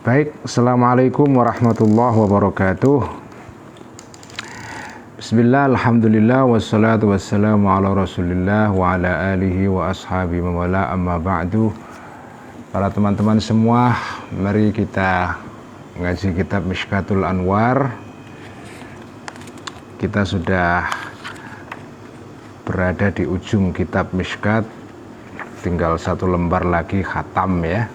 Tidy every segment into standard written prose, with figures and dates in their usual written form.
Baik, Assalamualaikum warahmatullahi wabarakatuh. Bismillah, alhamdulillah, wassalatu wassalamu ala rasulillah wa ala alihi wa ashabi mawala amma ba'du. Para teman-teman semua, mari kita ngaji kitab Mishkatul Anwar. Kita sudah berada di ujung kitab Mishkat, tinggal satu lembar lagi khatam ya.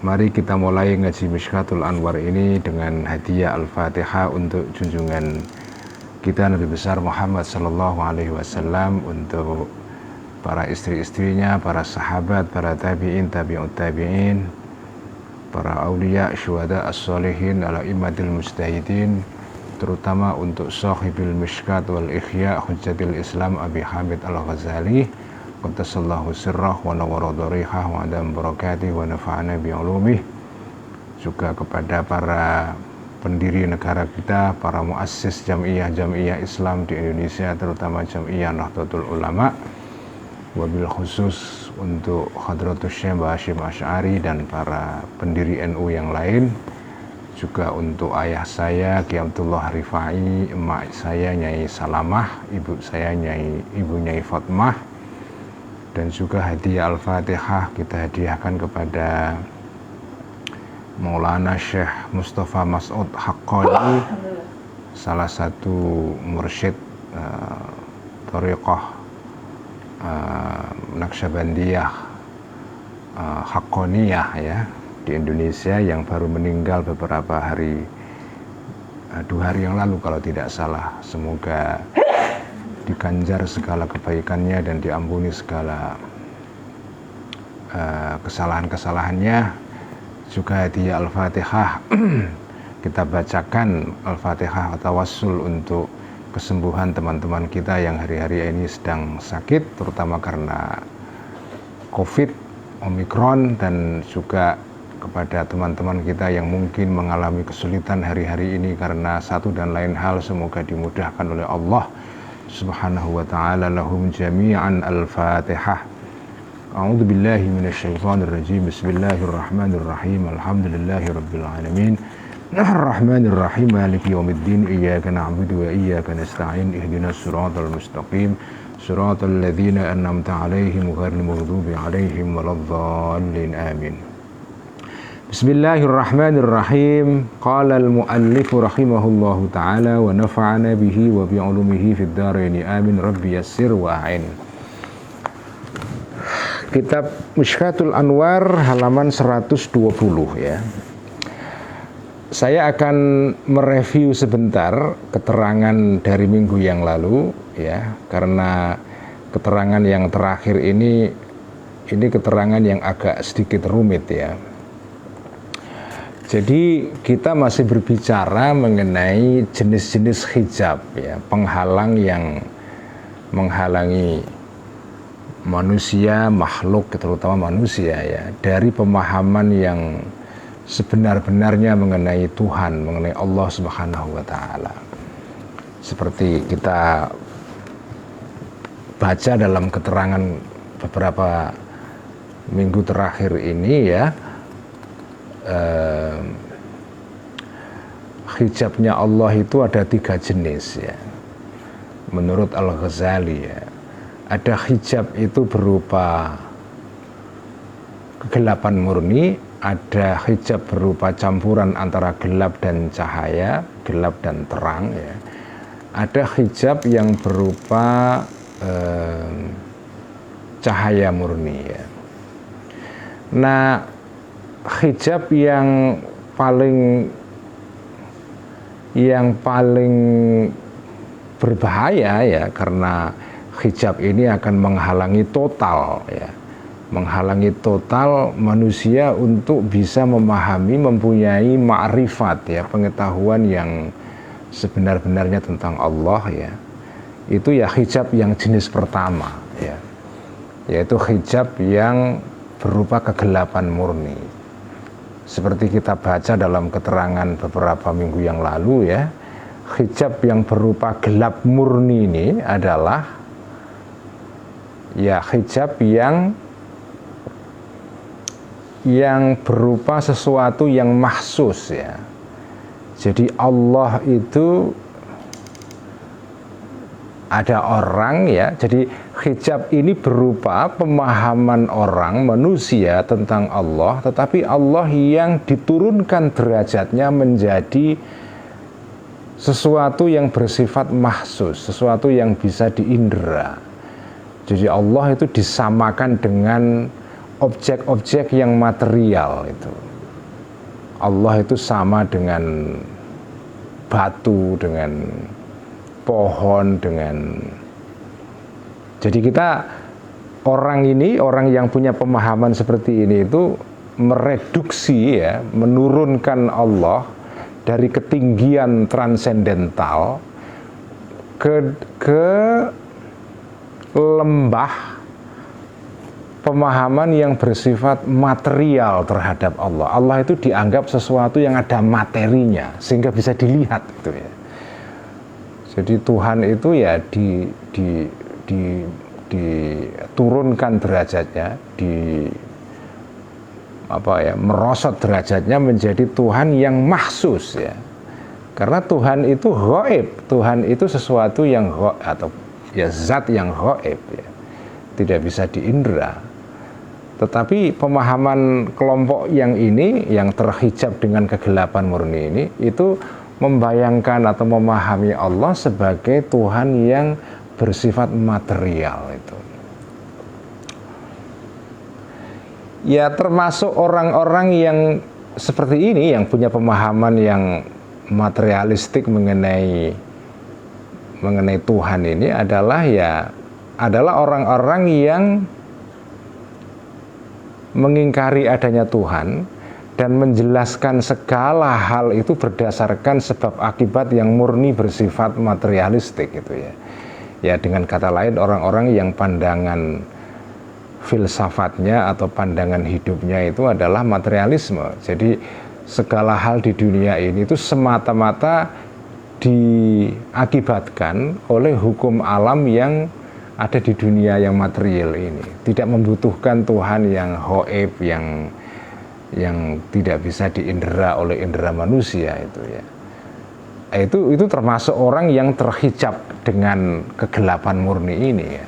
Mari kita mulai ngaji Mishkatul Anwar ini dengan hadiah Al-Fatihah untuk junjungan kita Nabi besar Muhammad sallallahu alaihi wasallam, untuk para istri-istrinya, para sahabat, para tabi'in, tabi'ut tabi'in, para aulia, syuhada, as-solihin, ala immatil mujtahidin, terutama untuk sahibil Mishkat wal Ikhya Hujjatil Islam Abi Hamid Al-Ghazali qaddasallahu sirrah wa nawwara dharihah wa adam barakatih wa nafa'ana bi'ulumih. Juga kepada para pendiri negara kita, para muassis jamiah Islam di Indonesia, terutama Jamiah Nahdlatul Ulama, wabil khusus untuk Hadratus Syekh Hashim Asy'ari dan para pendiri NU yang lain. Juga untuk ayah saya Ki Abdullah Rifai, emak saya Nyai Salamah, ibu saya Ibu Nyai Fatmah. Dan juga hadiah Al-Fatihah kita hadiahkan kepada Maulana Syekh Mustafa Mas'ud Haqqani, salah satu mursyid Thariqah Naqsyabandiyah Haqqaniyah ya di Indonesia, yang baru meninggal beberapa hari, 2 hari yang lalu kalau tidak salah. Semoga diganjar segala kebaikannya dan diampuni segala kesalahan-kesalahannya. Juga hadiah Al-Fatihah kita bacakan Al-Fatihah tawassul untuk kesembuhan teman-teman kita yang hari-hari ini sedang sakit, terutama karena COVID, Omikron, dan juga kepada teman-teman kita yang mungkin mengalami kesulitan hari-hari ini karena satu dan lain hal. Semoga dimudahkan oleh Allah Subhanahu wa ta'ala. Lahum jami'an. Al-Fatihah. A'udzu billahi minasyaitonir rajim. Bismillahirrahmanirrahim. Alhamdulillahi rabbil alamin. Ar-Rahmanir Rahim. Maliki yaumiddin. Iyyaka na'budu wa iyyaka nasta'in. Ihdinas siratal mustaqim. Siratal ladzina an'amta 'alaihim ghairil maghdubi 'alaihim waladdallin. Amin. Bismillahirrahmanirrahim. Qala al-muallif rahimahullahu ta'ala wa nafa'ana bihi wa bi'ulumihi fid dharain. Amin. Rabbi yassir wa a'in. Kitab Mishkatul Anwar halaman 120 ya. Saya akan mereview sebentar keterangan dari minggu yang lalu ya, karena keterangan yang terakhir ini keterangan yang agak sedikit rumit ya. Jadi kita masih berbicara mengenai jenis-jenis hijab ya, penghalang yang menghalangi manusia, makhluk terutama manusia ya, dari pemahaman yang sebenar-benarnya mengenai Tuhan, mengenai Allah Subhanahu wa ta'ala. Seperti kita baca dalam keterangan beberapa minggu terakhir ini ya, hijabnya Allah itu ada 3 jenis ya, menurut Al-Ghazali ya. Ada hijab itu berupa kegelapan murni, ada hijab berupa campuran antara gelap dan cahaya, gelap dan terang ya. Ada hijab yang berupa cahaya murni ya. Nah, hijab yang paling berbahaya ya, karena hijab ini akan menghalangi total ya, menghalangi total manusia untuk bisa memahami, mempunyai ma'rifat ya, pengetahuan yang sebenar-benarnya tentang Allah ya. Itu ya hijab yang jenis pertama ya, yaitu hijab yang berupa kegelapan murni. Seperti kita baca dalam keterangan beberapa minggu yang lalu ya, hijab yang berupa gelap murni ini adalah ya hijab yang berupa sesuatu yang mahsus ya. Jadi Allah itu ada orang ya, jadi hijab ini berupa pemahaman orang manusia tentang Allah, tetapi Allah yang diturunkan derajatnya menjadi sesuatu yang bersifat mahsus, sesuatu yang bisa diindera. Jadi Allah itu disamakan dengan objek-objek yang material itu. Allah itu sama dengan batu, dengan pohon, jadi kita orang yang punya pemahaman seperti ini itu mereduksi ya, menurunkan Allah dari ketinggian transendental ke lembah pemahaman yang bersifat material terhadap Allah. Allah itu dianggap sesuatu yang ada materinya sehingga bisa dilihat gitu ya. Jadi Tuhan itu ya diturunkan derajatnya, merosot derajatnya menjadi Tuhan yang mahsus ya. Karena Tuhan itu ghaib, Tuhan itu sesuatu yang ghaib atau ya zat yang ghaib ya. Tidak bisa diindera. Tetapi pemahaman kelompok yang ini yang terhijab dengan kegelapan murni ini itu membayangkan atau memahami Allah sebagai Tuhan yang bersifat material itu. Ya termasuk orang-orang yang seperti ini yang punya pemahaman yang materialistik mengenai Tuhan ini adalah orang-orang yang mengingkari adanya Tuhan dan menjelaskan segala hal itu berdasarkan sebab akibat yang murni bersifat materialistik gitu ya. Ya dengan kata lain orang-orang yang pandangan filsafatnya atau pandangan hidupnya itu adalah materialisme. Jadi segala hal di dunia ini itu semata-mata diakibatkan oleh hukum alam yang ada di dunia yang material ini. Tidak membutuhkan Tuhan yang ghaib, yang tidak bisa diindera oleh indera manusia itu ya. Itu termasuk orang yang terhijab dengan kegelapan murni ini ya.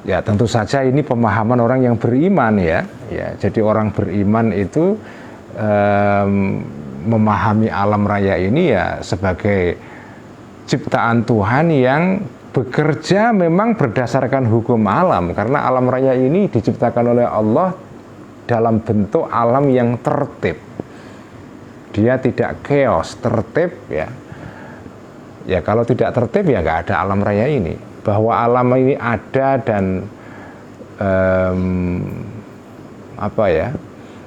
Ya tentu saja ini pemahaman orang yang beriman ya. Ya jadi orang beriman itu memahami alam raya ini ya sebagai ciptaan Tuhan yang bekerja memang berdasarkan hukum alam, karena alam raya ini diciptakan oleh Allah dalam bentuk alam yang tertib. Dia tidak chaos, tertib ya. Ya kalau tidak tertib ya nggak ada alam raya ini. Bahwa alam ini ada dan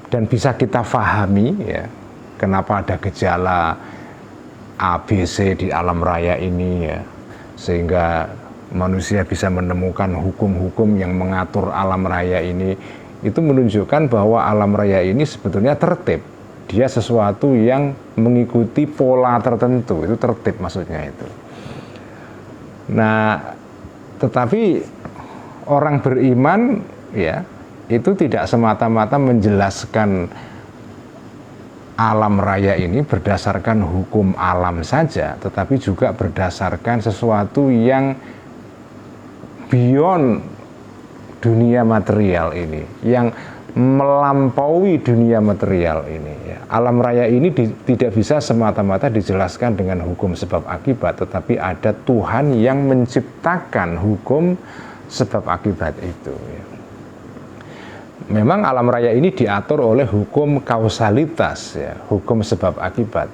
dan bisa kita fahami ya. Kenapa ada gejala ABC di alam raya ini ya, sehingga manusia bisa menemukan hukum-hukum yang mengatur alam raya ini. Itu menunjukkan bahwa alam raya ini sebetulnya tertib. Dia sesuatu yang mengikuti pola tertentu, itu tertib maksudnya itu. Nah, tetapi orang beriman ya, itu tidak semata-mata menjelaskan alam raya ini berdasarkan hukum alam saja, tetapi juga berdasarkan sesuatu yang beyond dunia material ini, yang melampaui dunia material ini ya. Alam raya ini tidak bisa semata-mata dijelaskan dengan hukum sebab akibat, tetapi ada Tuhan yang menciptakan hukum sebab akibat itu ya. Memang alam raya ini diatur oleh hukum kausalitas ya, hukum sebab akibat.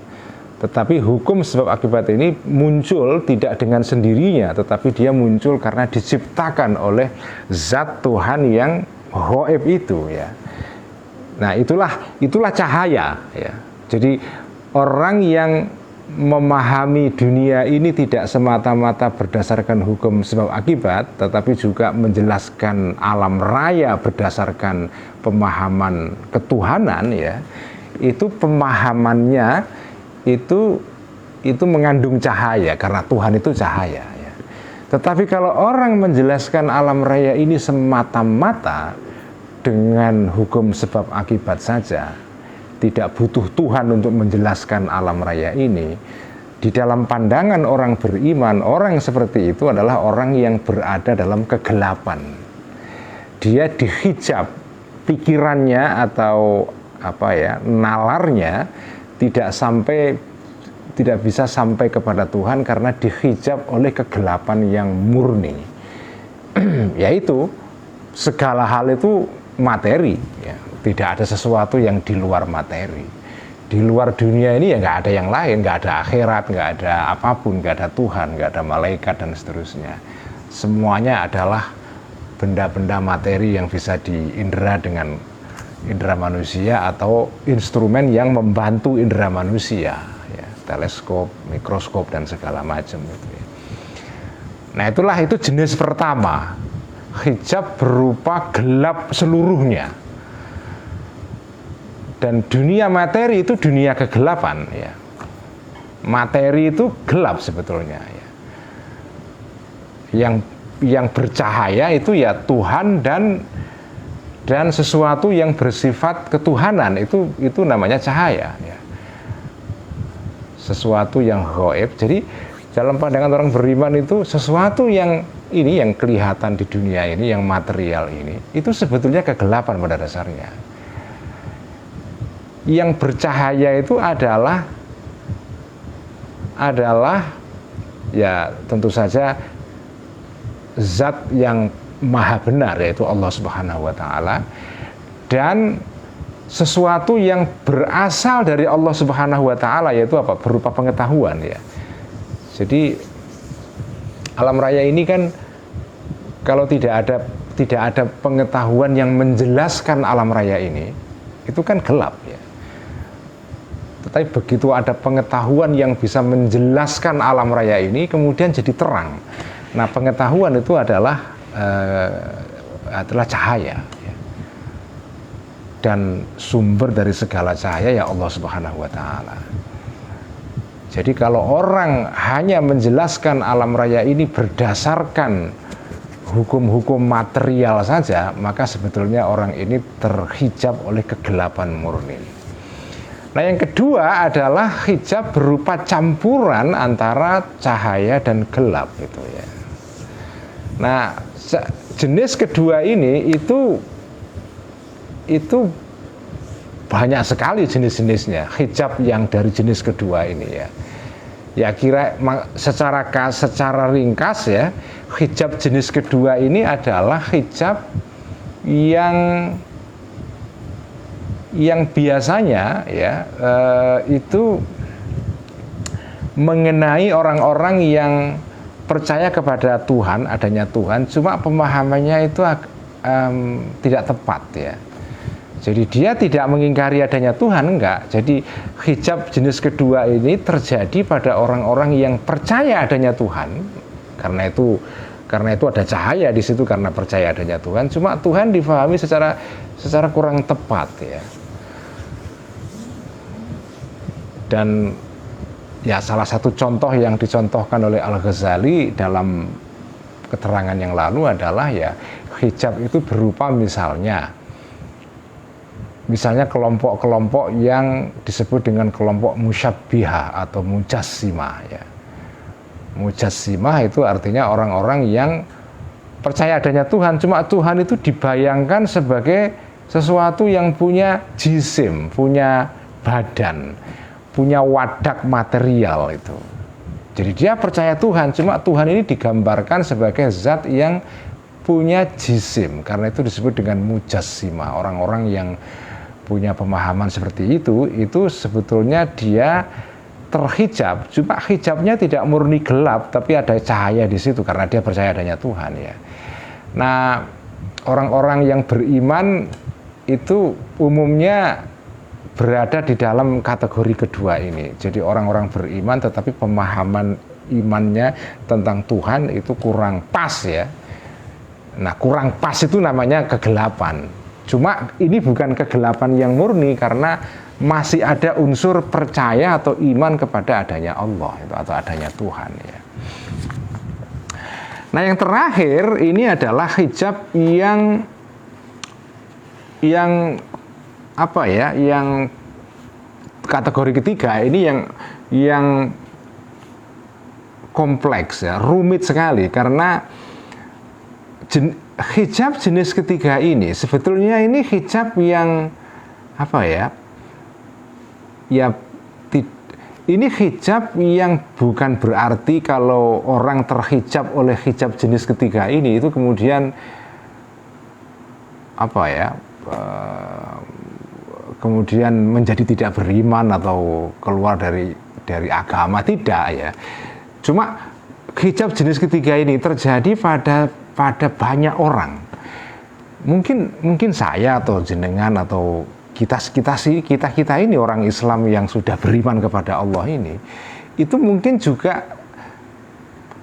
Tetapi hukum sebab akibat ini muncul tidak dengan sendirinya, tetapi dia muncul karena diciptakan oleh zat Tuhan yang ghaib itu ya. Nah, itulah cahaya ya. Jadi orang yang memahami dunia ini tidak semata-mata berdasarkan hukum sebab akibat, tetapi juga menjelaskan alam raya berdasarkan pemahaman ketuhanan ya. Itu pemahamannya itu mengandung cahaya, karena Tuhan itu cahaya ya. Tetapi kalau orang menjelaskan alam raya ini semata-mata dengan hukum sebab akibat saja, tidak butuh Tuhan untuk menjelaskan alam raya ini, di dalam pandangan orang beriman, orang seperti itu adalah orang yang berada dalam kegelapan. Dia dihijab pikirannya atau nalarnya tidak bisa sampai kepada Tuhan karena dihijab oleh kegelapan yang murni. Yaitu segala hal itu materi, ya. Tidak ada sesuatu yang di luar materi. Di luar dunia ini ya nggak ada yang lain, nggak ada akhirat, nggak ada apapun, nggak ada Tuhan, nggak ada malaikat dan seterusnya. Semuanya adalah benda-benda materi yang bisa diindera dengan indera manusia atau instrumen yang membantu indera manusia, ya, teleskop, mikroskop dan segala macam itu. Ya. Nah itu jenis pertama, hijab berupa gelap seluruhnya. Dan dunia materi itu dunia kegelapan, ya. Materi itu gelap sebetulnya, ya. Yang bercahaya itu ya Tuhan dan sesuatu yang bersifat ketuhanan, itu namanya cahaya, ya. Sesuatu yang gaib. Jadi dalam pandangan orang beriman itu sesuatu yang kelihatan di dunia ini, yang material ini, itu sebetulnya kegelapan pada dasarnya. Yang bercahaya itu adalah ya tentu saja zat yang maha benar, yaitu Allah Subhanahu wa taala, dan sesuatu yang berasal dari Allah Subhanahu wa taala, yaitu apa? Berupa pengetahuan, ya. Jadi alam raya ini kan kalau tidak ada pengetahuan yang menjelaskan alam raya ini, itu kan gelap, ya. Tetapi begitu ada pengetahuan yang bisa menjelaskan alam raya ini, kemudian jadi terang. Nah, pengetahuan itu adalah cahaya, ya. Dan sumber dari segala cahaya ya Allah Subhanahu wa taala. Jadi kalau orang hanya menjelaskan alam raya ini berdasarkan hukum-hukum material saja, maka sebetulnya orang ini terhijab oleh kegelapan murni. Nah, yang kedua adalah hijab berupa campuran antara cahaya dan gelap, gitu, ya. Nah, jenis kedua ini itu banyak sekali jenis-jenisnya. Hijab yang dari jenis kedua ini, ya. Ya secara ringkas, ya, hijab jenis kedua ini adalah hijab yang biasanya, ya, itu mengenai orang-orang yang percaya kepada Tuhan, adanya Tuhan, cuma pemahamannya itu tidak tepat, ya. Jadi dia tidak mengingkari adanya Tuhan, enggak. Jadi hijab jenis kedua ini terjadi pada orang-orang yang percaya adanya Tuhan, karena itu ada cahaya di situ, karena percaya adanya Tuhan. Cuma Tuhan difahami secara kurang tepat, ya. Dan ya salah satu contoh yang dicontohkan oleh Al-Ghazali dalam keterangan yang lalu adalah ya hijab itu berupa misalnya kelompok-kelompok yang disebut dengan kelompok musyabbihah atau mujassimah, ya. Mujassimah itu artinya orang-orang yang percaya adanya Tuhan, cuma Tuhan itu dibayangkan sebagai sesuatu yang punya jisim, punya badan, punya wadak material itu. Jadi dia percaya Tuhan, cuma Tuhan ini digambarkan sebagai zat yang punya jisim, karena itu disebut dengan mujassimah. Orang-orang yang punya pemahaman seperti itu sebetulnya dia terhijab, cuma hijabnya tidak murni gelap, tapi ada cahaya di situ karena dia percaya adanya Tuhan, ya. Nah, orang-orang yang beriman itu umumnya berada di dalam kategori kedua ini. Jadi orang-orang beriman tetapi pemahaman imannya tentang Tuhan itu kurang pas, ya. Nah, kurang pas itu namanya kegelapan. Cuma ini bukan kegelapan yang murni karena masih ada unsur percaya atau iman kepada adanya Allah itu, atau adanya Tuhan, ya. Nah, yang terakhir ini adalah hijab yang apa ya? Yang kategori ketiga ini yang kompleks ya, rumit sekali karena hijab jenis ketiga ini sebetulnya ini hijab yang apa ya? Ya ini hijab yang bukan berarti kalau orang terhijab oleh hijab jenis ketiga ini itu kemudian apa ya? Kemudian menjadi tidak beriman atau keluar dari agama, tidak ya. Cuma hijab jenis ketiga ini terjadi pada banyak orang. Mungkin saya atau jenengan atau kita ini orang Islam yang sudah beriman kepada Allah ini, itu mungkin juga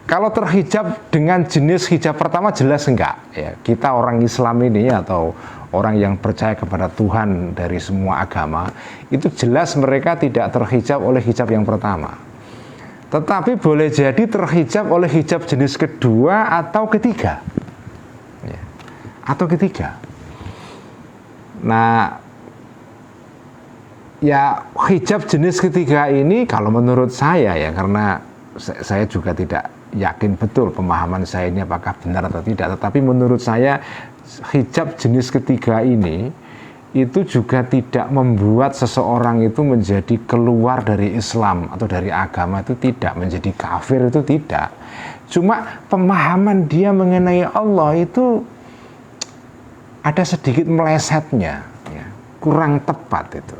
kalau terhijab dengan jenis hijab pertama jelas enggak ya. Kita orang Islam ini atau orang yang percaya kepada Tuhan dari semua agama, itu jelas mereka tidak terhijab oleh hijab yang pertama. Tetapi boleh jadi terhijab oleh hijab jenis kedua atau ketiga ya. Atau ketiga. Nah, ya hijab jenis ketiga ini kalau menurut saya ya, karena saya juga tidak yakin betul pemahaman saya ini apakah benar atau tidak, tetapi menurut saya hijab jenis ketiga ini itu juga tidak membuat seseorang itu menjadi keluar dari Islam atau dari agama, itu tidak, menjadi kafir itu tidak. Cuma pemahaman dia mengenai Allah itu ada sedikit melesetnya ya, kurang tepat itu.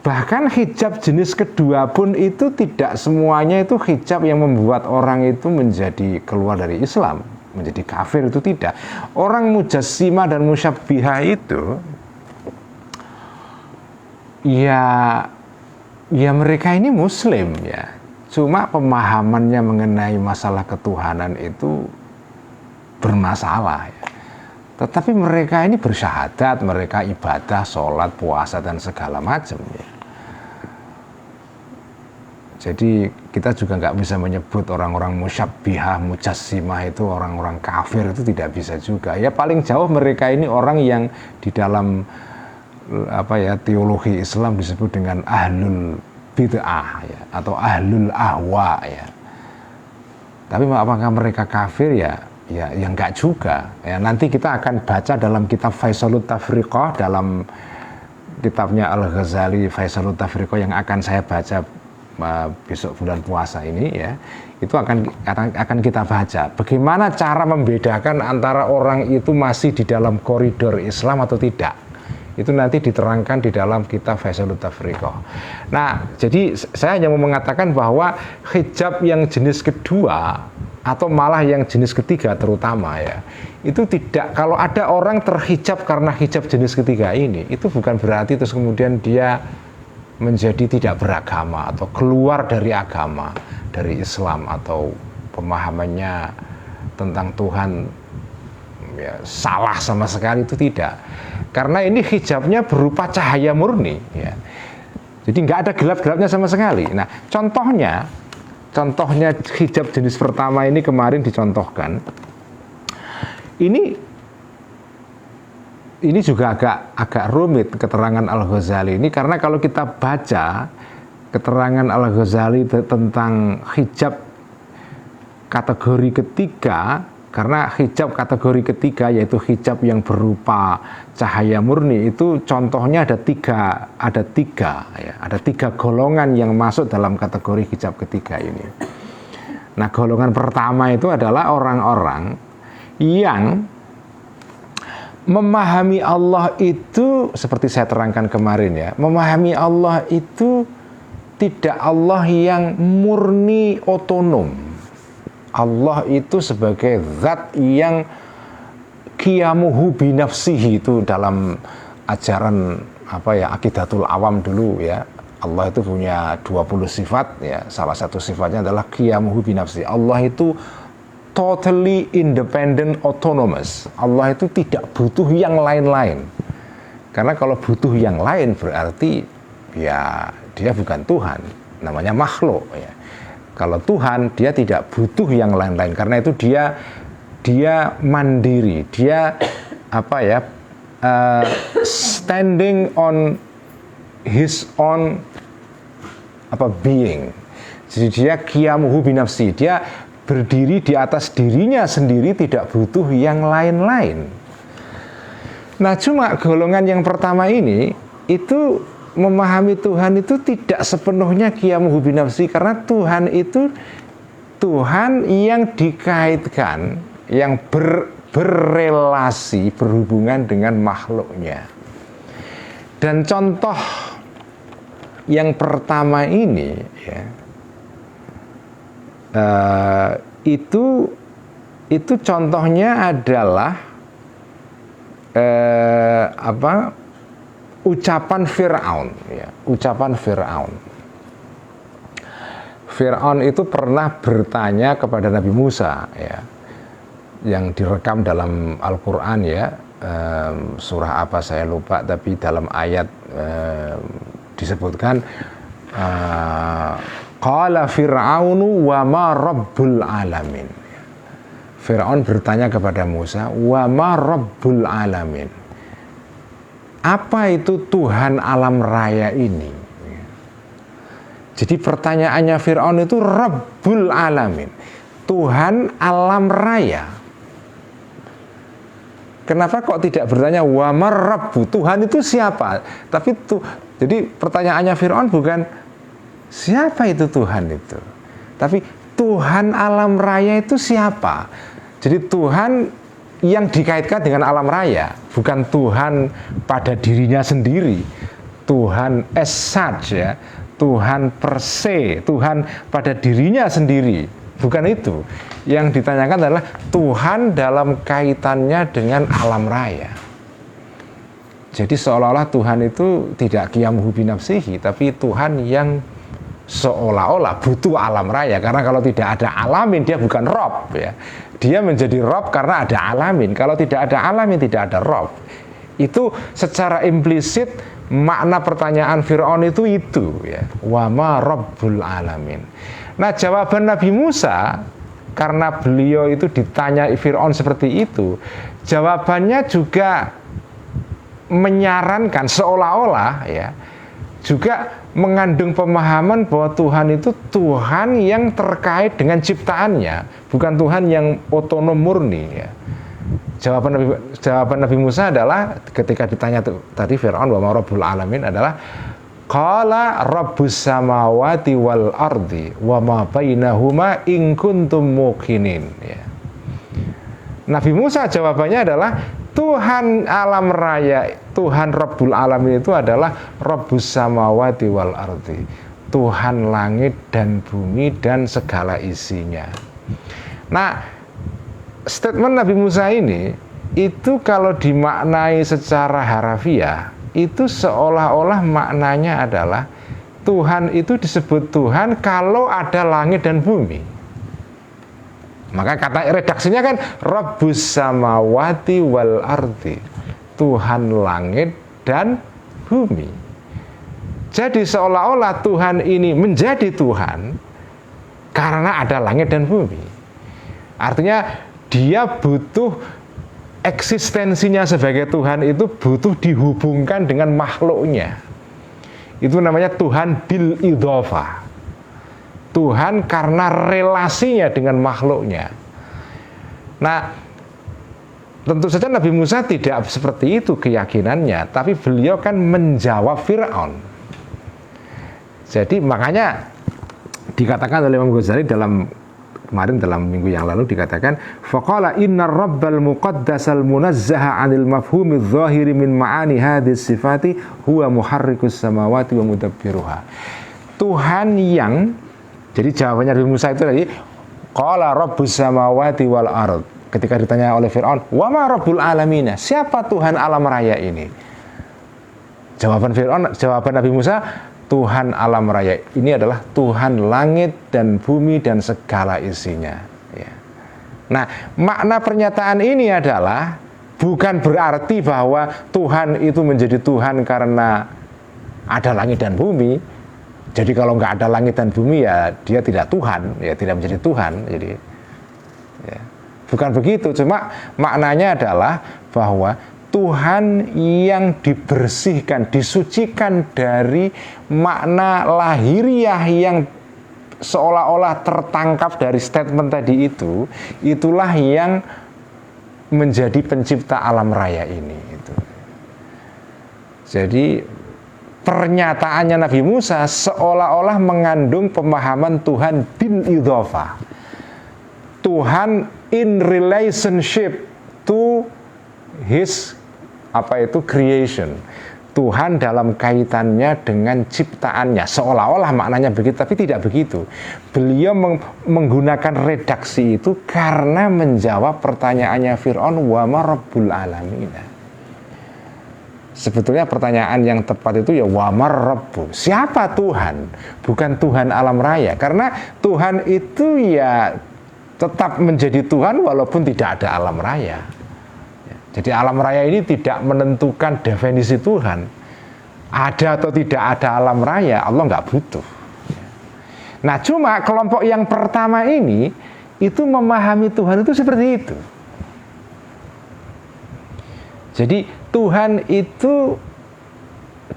Bahkan hijab jenis kedua pun itu tidak semuanya itu hijab yang membuat orang itu menjadi keluar dari Islam, menjadi kafir, itu tidak. Orang mujassimah dan musyabbihah itu ya mereka ini muslim ya. Cuma pemahamannya mengenai masalah ketuhanan itu bermasalah ya. Tetapi mereka ini bersyahadat, mereka ibadah, sholat, puasa dan segala macam ya. Jadi kita juga nggak bisa menyebut orang-orang musyabbihah, mujassimah itu orang-orang kafir, itu tidak bisa juga. Ya paling jauh mereka ini orang yang di dalam apa ya teologi Islam disebut dengan ahlul bid'ah ya, atau ahlul ahwa ya. Tapi apakah mereka kafir ya nggak juga. Ya nanti kita akan baca dalam kitab Faisalut Tafriqah, dalam kitabnya Al-Ghazali Faisalut Tafriqah yang akan saya baca besok bulan puasa ini ya, itu akan kita baca bagaimana cara membedakan antara orang itu masih di dalam koridor Islam atau tidak. Itu nanti diterangkan di dalam kitab Faisalut Tafriqah. Nah, jadi saya hanya mau mengatakan bahwa hijab yang jenis kedua atau malah yang jenis ketiga terutama ya, itu tidak, kalau ada orang terhijab karena hijab jenis ketiga ini, itu bukan berarti terus kemudian dia menjadi tidak beragama atau keluar dari agama, dari Islam, atau pemahamannya tentang Tuhan ya, salah sama sekali, itu tidak. Karena ini hijabnya berupa cahaya murni ya. Jadi nggak ada gelap-gelapnya sama sekali. Nah, contohnya hijab jenis pertama ini kemarin dicontohkan. Ini juga agak rumit keterangan Al-Ghazali ini, karena kalau kita baca keterangan Al-Ghazali tentang hijab kategori ketiga, karena hijab kategori ketiga yaitu hijab yang berupa cahaya murni itu contohnya ada tiga golongan yang masuk dalam kategori hijab ketiga ini. Nah, golongan pertama itu adalah orang-orang yang memahami Allah itu seperti saya terangkan kemarin ya, memahami Allah itu tidak Allah yang murni otonom. Allah itu sebagai zat yang qiyamuhu binafsihi, itu dalam ajaran akidatul awam dulu ya. Allah itu punya 20 sifat ya. Salah satu sifatnya adalah qiyamuhu binafsihi. Allah itu totally independent, autonomous. Allah itu tidak butuh yang lain-lain. Karena kalau butuh yang lain berarti ya dia bukan Tuhan, namanya makhluk ya. Kalau Tuhan, dia tidak butuh yang lain-lain. Karena itu dia mandiri, dia standing on his own being. Jadi dia qiyamuhu binafsi, dia berdiri di atas dirinya sendiri, tidak butuh yang lain-lain. Nah, cuma golongan yang pertama ini itu memahami Tuhan itu tidak sepenuhnya qiyamuhu binafsi, karena Tuhan itu Tuhan yang dikaitkan, yang berrelasi, berhubungan dengan makhluknya. Dan contoh yang pertama ini ya, itu contohnya adalah ucapan Fir'aun ya, ucapan Fir'aun. Fir'aun itu pernah bertanya kepada Nabi Musa ya, yang direkam dalam Al-Qur'an ya, surah apa saya lupa, tapi dalam ayat disebutkan qala fir'aunu wa ma rabbul alamin. Fir'aun bertanya kepada Musa, wa ma rabbul alamin, apa itu Tuhan alam raya ini? Jadi pertanyaannya Fir'aun itu Rabbul alamin, Tuhan alam raya. Kenapa kok tidak bertanya wa ma rabbu, Tuhan itu siapa? Tapi jadi pertanyaannya Fir'aun bukan siapa itu Tuhan itu, tapi Tuhan alam raya itu siapa? Jadi Tuhan yang dikaitkan dengan alam raya, bukan Tuhan pada dirinya sendiri, Tuhan as such ya, Tuhan per se, Tuhan pada dirinya sendiri, bukan itu. Yang ditanyakan adalah Tuhan dalam kaitannya dengan alam raya. Jadi seolah-olah Tuhan itu tidak qiyamuhu binafsihi, tapi Tuhan yang seolah-olah butuh alam raya, karena kalau tidak ada alamin dia bukan Rob ya. Dia menjadi Rob karena ada alamin. Kalau tidak ada alamin tidak ada Rob. Itu secara implisit makna pertanyaan Fir'aun itu ya. Wa ma rabbul alamin. Nah, jawaban Nabi Musa, karena beliau itu ditanya Fir'aun seperti itu, jawabannya juga menyarankan seolah-olah ya, juga mengandung pemahaman bahwa Tuhan itu Tuhan yang terkait dengan ciptaannya, bukan Tuhan yang otonom murni ya. Jawaban Nabi Musa adalah ketika ditanya tadi Fir'aun wa ma rabbul alamin adalah qala rabbus samawati wal ardi wa ma bainahuma in kuntum muqinin ya. Nabi Musa jawabannya adalah Tuhan alam raya, Tuhan Rabbul Alamin itu adalah Rabbus samawati wal ardi, Tuhan langit dan bumi dan segala isinya. Nah, statement Nabi Musa ini itu kalau dimaknai secara harafiah itu seolah-olah maknanya adalah Tuhan itu disebut Tuhan kalau ada langit dan bumi. Maka kata redaksinya kan Rabbus samawati wal ardi, Tuhan langit dan bumi. Jadi seolah-olah Tuhan ini menjadi Tuhan karena ada langit dan bumi. Artinya dia butuh, eksistensinya sebagai Tuhan itu butuh dihubungkan dengan makhluknya. Itu namanya Tuhan bil idhofah, Tuhan karena relasinya dengan makhluknya. Nah, tentu saja Nabi Musa tidak seperti itu keyakinannya, tapi beliau kan menjawab Fir'aun. Jadi makanya dikatakan oleh Imam Ghazali dalam minggu yang lalu dikatakan faqala innar rabbal muqaddasal munazzaha 'anil mafhumidz zahiri min ma'ani hadhis sifati huwa muharrikus samawati wa mudabbiruha. Tuhan yang, jadi jawabannya Nabi Musa itu tadi qala rabbus samawati wal ard. Ketika ditanya oleh Fir'aun, wa ma rabbul alamin, siapa Tuhan alam raya ini? Jawaban Nabi Musa, Tuhan alam raya ini adalah Tuhan langit dan bumi dan segala isinya ya. Nah, makna pernyataan ini adalah bukan berarti bahwa Tuhan itu menjadi Tuhan karena ada langit dan bumi. Jadi kalau nggak ada langit dan bumi ya dia tidak Tuhan, ya tidak menjadi Tuhan. Jadi ya, bukan begitu, cuma maknanya adalah bahwa Tuhan yang dibersihkan, disucikan dari makna lahiriah yang seolah-olah tertangkap dari statement tadi itu, itulah yang menjadi pencipta alam raya ini. Itu. Jadi pernyataannya Nabi Musa seolah-olah mengandung pemahaman Tuhan bil idhofah, Tuhan in relationship to his creation, Tuhan dalam kaitannya dengan ciptaannya, seolah-olah maknanya begitu, tapi tidak begitu. Beliau menggunakan redaksi itu karena menjawab pertanyaannya Fir'aun, wa ma rabbul alamin. Sebetulnya pertanyaan yang tepat itu ya wa ma rabbu, siapa Tuhan, bukan Tuhan alam raya, karena Tuhan itu ya tetap menjadi Tuhan walaupun tidak ada alam raya. Jadi alam raya ini tidak menentukan definisi Tuhan. Ada atau tidak ada alam raya, Allah nggak butuh. Nah cuma kelompok yang pertama ini, itu memahami Tuhan itu seperti itu. Jadi Tuhan itu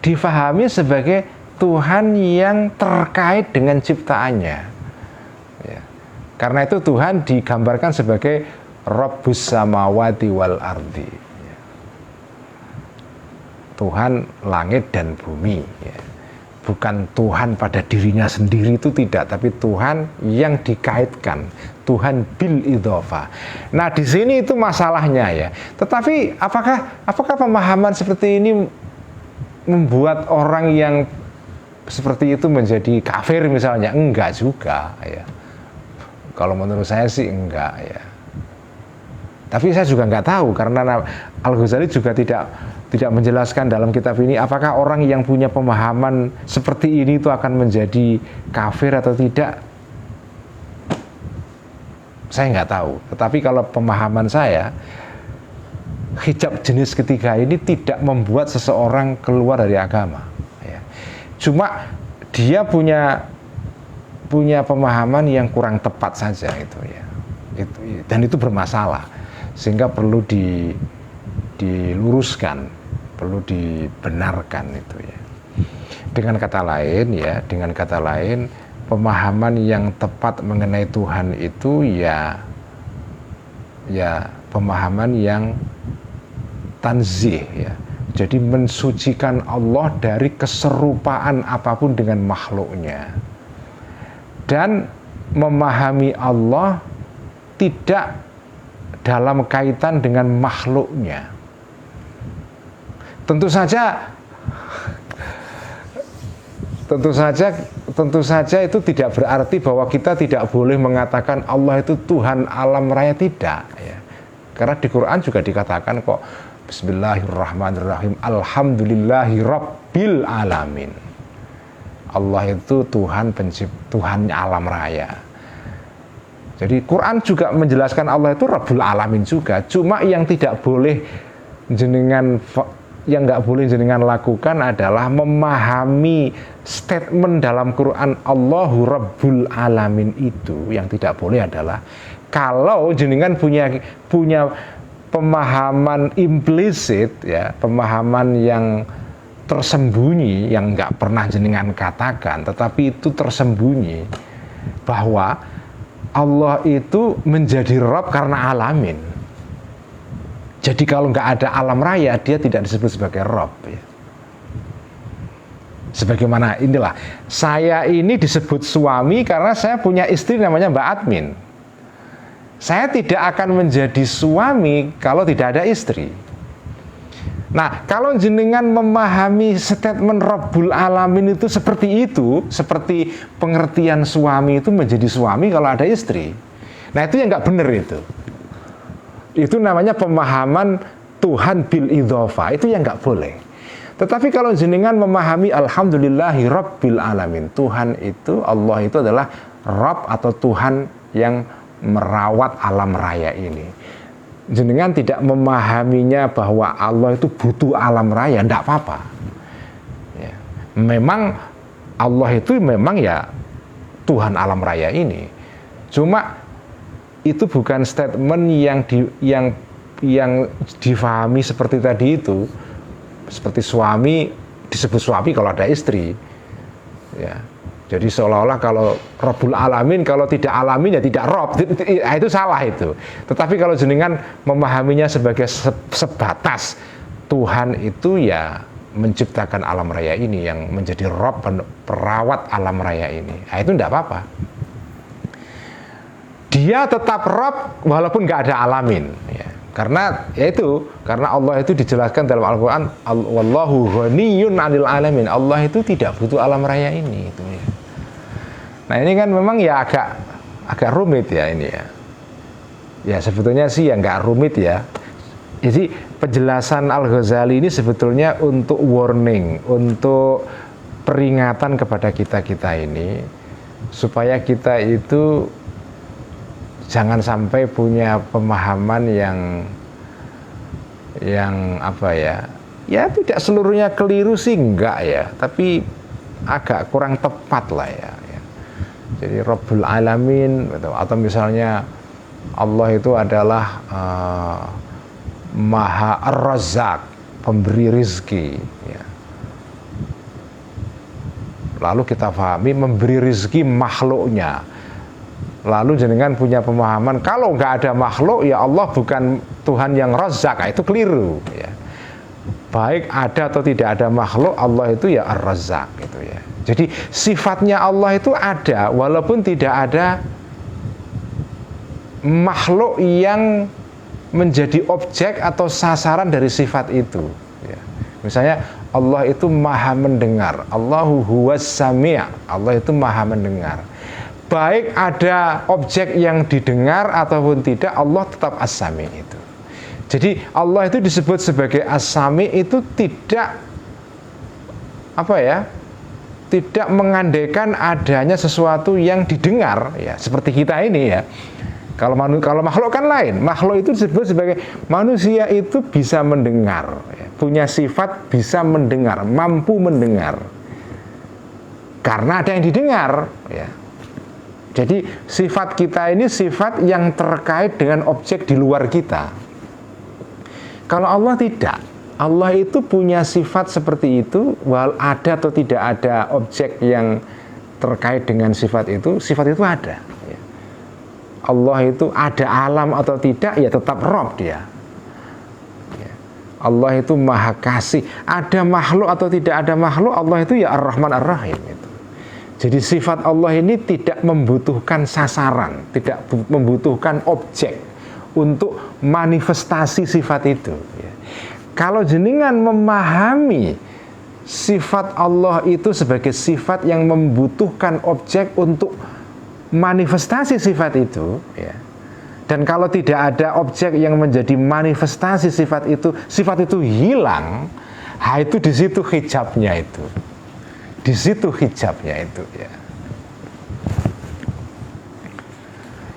difahami sebagai Tuhan yang terkait dengan ciptaannya. Ya. Karena itu Tuhan digambarkan sebagai Rabbus samawati wal ardi, Tuhan langit dan bumi, ya. Bukan Tuhan pada dirinya sendiri, itu tidak, tapi Tuhan yang dikaitkan, Tuhan bil idhofah. Nah di sini itu masalahnya ya. Tetapi apakah pemahaman seperti ini membuat orang yang seperti itu menjadi kafir misalnya? Enggak juga ya. Kalau menurut saya sih enggak ya. Tapi saya juga nggak tahu, karena Al-Ghazali juga tidak menjelaskan dalam kitab ini apakah orang yang punya pemahaman seperti ini itu akan menjadi kafir atau tidak. Saya nggak tahu. Tetapi kalau pemahaman saya, hijab jenis ketiga ini tidak membuat seseorang keluar dari agama. Ya. Cuma dia punya pemahaman yang kurang tepat saja itu ya. Dan itu bermasalah. Sehingga perlu diluruskan, perlu dibenarkan itu ya. Dengan kata lain, pemahaman yang tepat mengenai Tuhan itu ya pemahaman yang tanzih ya. Jadi mensucikan Allah dari keserupaan apapun dengan makhluknya. Dan memahami Allah tidak dalam kaitan dengan makhluknya. Tentu saja itu tidak berarti bahwa kita tidak boleh mengatakan Allah itu Tuhan alam raya, tidak ya. Karena di Quran juga dikatakan kok, Bismillahirrahmanirrahim, Alhamdulillahi Rabbil Alamin. Allah itu Tuhan Tuhan alam raya. Jadi Quran juga menjelaskan Allah itu Rabbul Alamin juga. Cuma yang nggak boleh jenengan lakukan adalah memahami statement dalam Quran Allahu Rabbul Alamin itu. Yang tidak boleh adalah kalau jenengan punya pemahaman implisit ya, pemahaman yang tersembunyi yang nggak pernah jenengan katakan, tetapi itu tersembunyi bahwa Allah itu menjadi Rabb karena alamin. Jadi kalau nggak ada alam raya, dia tidak disebut sebagai Rabb ya. Sebagaimana inilah, saya ini disebut suami karena saya punya istri namanya Mbak Admin. Saya tidak akan menjadi suami kalau tidak ada istri. Nah, kalau jenengan memahami statement Rabbul Alamin itu, seperti pengertian suami itu menjadi suami kalau ada istri. Nah, itu yang nggak benar itu. Itu namanya pemahaman Tuhan bil idhofah, itu yang nggak boleh. Tetapi kalau jenengan memahami Alhamdulillahi Rabbil Alamin, Tuhan itu, Allah itu adalah Rabb atau Tuhan yang merawat alam raya ini. Jenengan tidak memahaminya bahwa Allah itu butuh alam raya, tidak apa-apa ya. Memang Allah itu memang ya Tuhan alam raya ini. Cuma itu bukan statement yang difahami seperti tadi itu. Seperti suami disebut suami kalau ada istri. Ya. Jadi seolah-olah kalau Rabbul Alamin, kalau tidak alamin ya tidak Rob, itu salah itu. Tetapi kalau jenengan memahaminya sebagai sebatas Tuhan itu ya menciptakan alam raya ini, yang menjadi Rob, perawat alam raya ini, nah, itu tidak apa-apa. Dia tetap Rob walaupun nggak ada alamin. Ya. Karena Allah itu dijelaskan dalam Al-Quran, wallahu ghaniyun 'anil alamin. Allah itu tidak butuh alam raya ini itu ya. Nah ini kan memang ya agak rumit ya ini ya. Ya sebetulnya sih ya nggak rumit ya. Jadi penjelasan Al-Ghazali ini sebetulnya untuk warning, untuk peringatan kepada kita ini supaya kita itu jangan sampai punya pemahaman yang apa ya tidak seluruhnya keliru sih enggak ya, tapi agak kurang tepat lah ya. Jadi Rabbul Alamin atau misalnya Allah itu adalah Maha Ar-Razzaq, pemberi rizki ya. Lalu kita pahami memberi rizki makhluknya. Lalu jenengan punya pemahaman kalau nggak ada makhluk ya Allah bukan Tuhan yang Razzaq, itu keliru ya. Baik ada atau tidak ada makhluk, Allah itu ya Ar-Razzaq gitu ya. Jadi sifatnya Allah itu ada walaupun tidak ada makhluk yang menjadi objek atau sasaran dari sifat itu ya. Misalnya Allah itu maha mendengar, Allahu huwas sami', Allah itu maha mendengar. Baik ada objek yang didengar ataupun tidak, Allah tetap as-sami' itu. Jadi Allah itu disebut sebagai as-sami' itu tidak tidak mengandaikan adanya sesuatu yang didengar ya, seperti kita ini ya. Kalau makhluk kan lain. Makhluk itu disebut sebagai manusia itu bisa mendengar ya, punya sifat bisa mendengar, mampu mendengar karena ada yang didengar ya. Jadi sifat kita ini sifat yang terkait dengan objek di luar kita. Kalau Allah tidak, Allah itu punya sifat seperti itu, ada atau tidak ada objek yang terkait dengan sifat itu ada. Ya. Allah itu ada alam atau tidak, ya tetap Rabb dia. Ya. Allah itu maha kasih, ada makhluk atau tidak ada makhluk, Allah itu ya Ar-Rahman Ar-Rahim. Gitu. Jadi sifat Allah ini tidak membutuhkan sasaran, tidak membutuhkan objek untuk manifestasi sifat itu. Ya. Kalau jenengan memahami sifat Allah itu sebagai sifat yang membutuhkan objek untuk manifestasi sifat itu, ya. Dan kalau tidak ada objek yang menjadi manifestasi sifat itu hilang, itu di situ hijabnya itu. Di situ hijabnya itu, ya.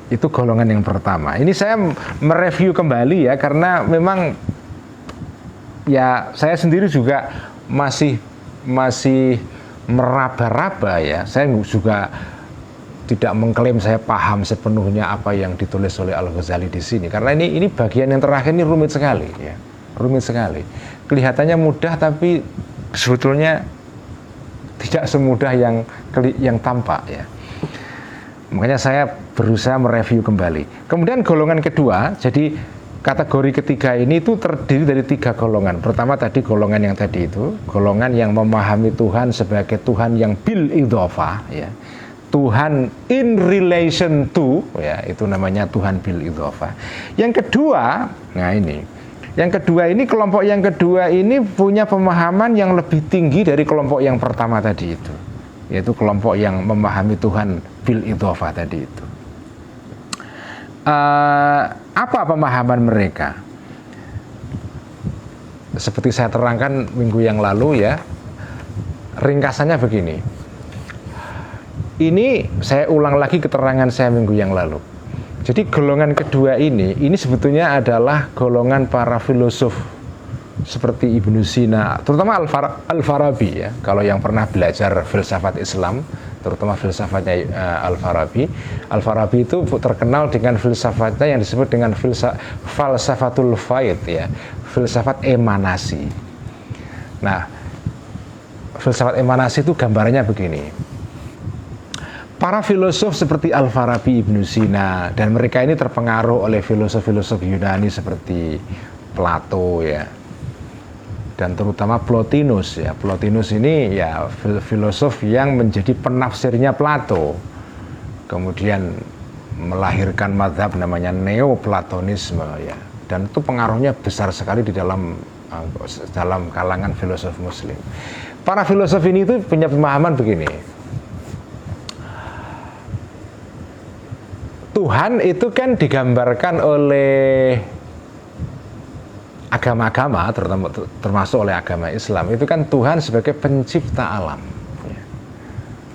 Itu golongan yang pertama. Ini saya mereview kembali ya, karena memang ya saya sendiri juga masih meraba-raba ya. Saya juga tidak mengklaim saya paham sepenuhnya apa yang ditulis oleh Al-Ghazali di sini, karena ini bagian yang terakhir ini rumit sekali ya. Rumit sekali. Kelihatannya mudah tapi sebetulnya tidak semudah yang tampak ya. Makanya saya berusaha mereview kembali. Kemudian golongan kedua, jadi kategori ketiga ini itu terdiri dari 3 golongan. Pertama tadi golongan yang tadi itu, golongan yang memahami Tuhan sebagai Tuhan yang bil idhofah ya. Tuhan in relation to ya, itu namanya Tuhan bil idhofah. Yang kedua, kelompok yang kedua ini punya pemahaman yang lebih tinggi dari kelompok yang pertama tadi itu, yaitu kelompok yang memahami Tuhan bil idhofah tadi itu. Apa pemahaman mereka? Seperti saya terangkan minggu yang lalu ya, ringkasannya begini. Ini saya ulang lagi keterangan saya minggu yang lalu. Jadi golongan kedua ini sebetulnya adalah golongan para filosof seperti Ibnu Sina, terutama Al-Farabi ya. Kalau yang pernah belajar filsafat Islam, terutama filsafatnya Al-Farabi itu terkenal dengan filsafatnya yang disebut dengan falsafatul faid ya, filsafat emanasi. Nah, filsafat emanasi itu gambarannya begini. Para filosof seperti Al-Farabi, Ibnu Sina, dan mereka ini terpengaruh oleh filosof-filosof Yunani seperti Plato ya, dan terutama Plotinus ya. Plotinus ini ya filosof yang menjadi penafsirnya Plato, kemudian melahirkan mazhab namanya Neoplatonisme ya, dan itu pengaruhnya besar sekali di dalam kalangan filosof Muslim. Para filosof ini itu punya pemahaman begini. Tuhan itu kan digambarkan oleh agama-agama, termasuk oleh agama Islam, itu kan Tuhan sebagai pencipta alam ya.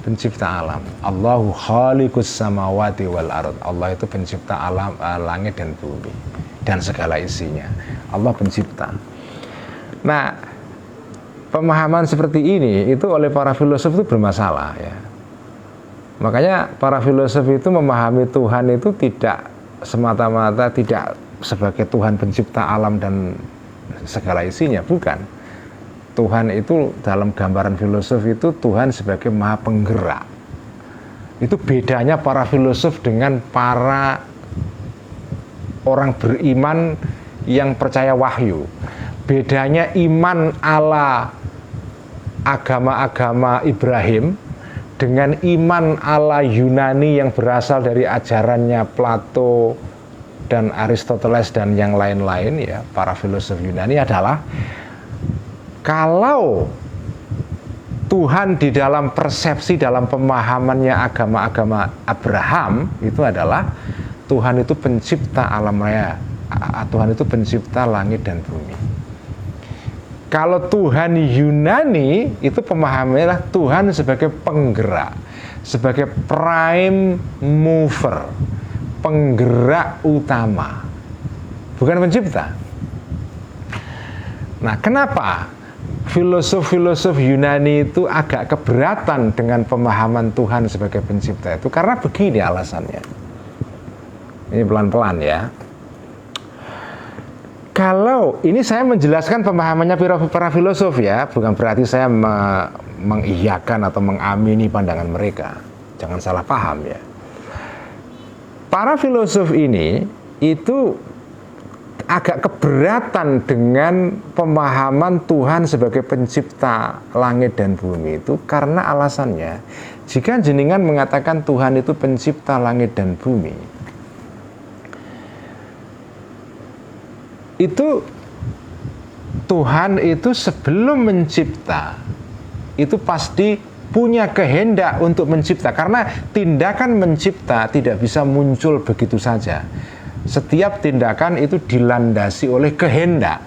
Pencipta alam. Allahu khaliqus samawati wal ard. Allah itu pencipta alam, langit dan bumi dan segala isinya. Allah pencipta. Nah, pemahaman seperti ini itu oleh para filosof itu bermasalah ya. Makanya para filosof itu memahami Tuhan itu tidak semata-mata tidak sebagai Tuhan pencipta alam dan segala isinya, bukan. Tuhan itu dalam gambaran filosof itu Tuhan sebagai maha penggerak. Itu bedanya para filosof dengan para orang beriman yang percaya wahyu. Bedanya iman ala agama-agama Ibrahim dengan iman ala Yunani yang berasal dari ajarannya Plato dan Aristoteles dan yang lain-lain ya, para filosof Yunani adalah kalau Tuhan di dalam persepsi, dalam pemahamannya agama-agama Abraham itu adalah Tuhan itu pencipta alam raya, Tuhan itu pencipta langit dan bumi. Kalau Tuhan Yunani itu pemahamannya adalah Tuhan sebagai penggerak, sebagai prime mover, penggerak utama, bukan pencipta. Nah, kenapa filosof-filosof Yunani itu agak keberatan dengan pemahaman Tuhan sebagai pencipta itu? Karena begini alasannya. Ini pelan-pelan ya. Kalau ini saya menjelaskan pemahamannya para filosof ya, bukan berarti saya mengiyakan atau mengamini pandangan mereka. Jangan salah paham ya. Para filosof ini itu agak keberatan dengan pemahaman Tuhan sebagai pencipta langit dan bumi itu karena alasannya, jika jenengan mengatakan Tuhan itu pencipta langit dan bumi, itu Tuhan itu sebelum mencipta itu pasti punya kehendak untuk mencipta, karena tindakan mencipta tidak bisa muncul begitu saja. Setiap tindakan itu dilandasi oleh kehendak.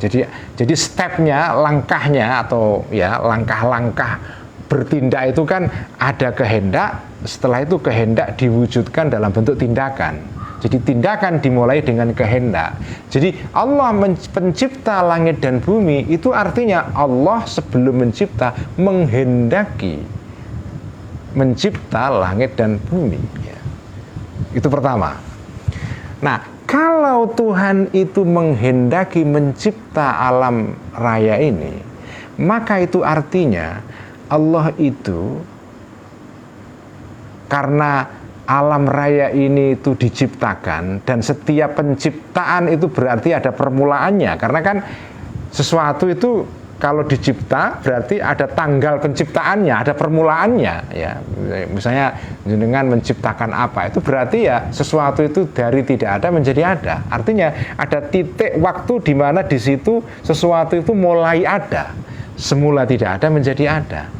Jadi stepnya, langkahnya atau ya langkah-langkah bertindak itu kan ada kehendak, setelah itu kehendak diwujudkan dalam bentuk tindakan. Jadi tindakan dimulai dengan kehendak. Jadi Allah pencipta langit dan bumi itu artinya Allah sebelum mencipta menghendaki mencipta langit dan bumi ya. Itu pertama. Nah, kalau Tuhan itu menghendaki mencipta alam raya ini, maka itu artinya Allah itu karena alam raya ini itu diciptakan, dan setiap penciptaan itu berarti ada permulaannya, karena kan sesuatu itu kalau dicipta berarti ada tanggal penciptaannya, ada permulaannya ya. Misalnya dengan menciptakan apa, itu berarti ya sesuatu itu dari tidak ada menjadi ada. Artinya ada titik waktu di mana di situ sesuatu itu mulai ada. Semula tidak ada menjadi ada.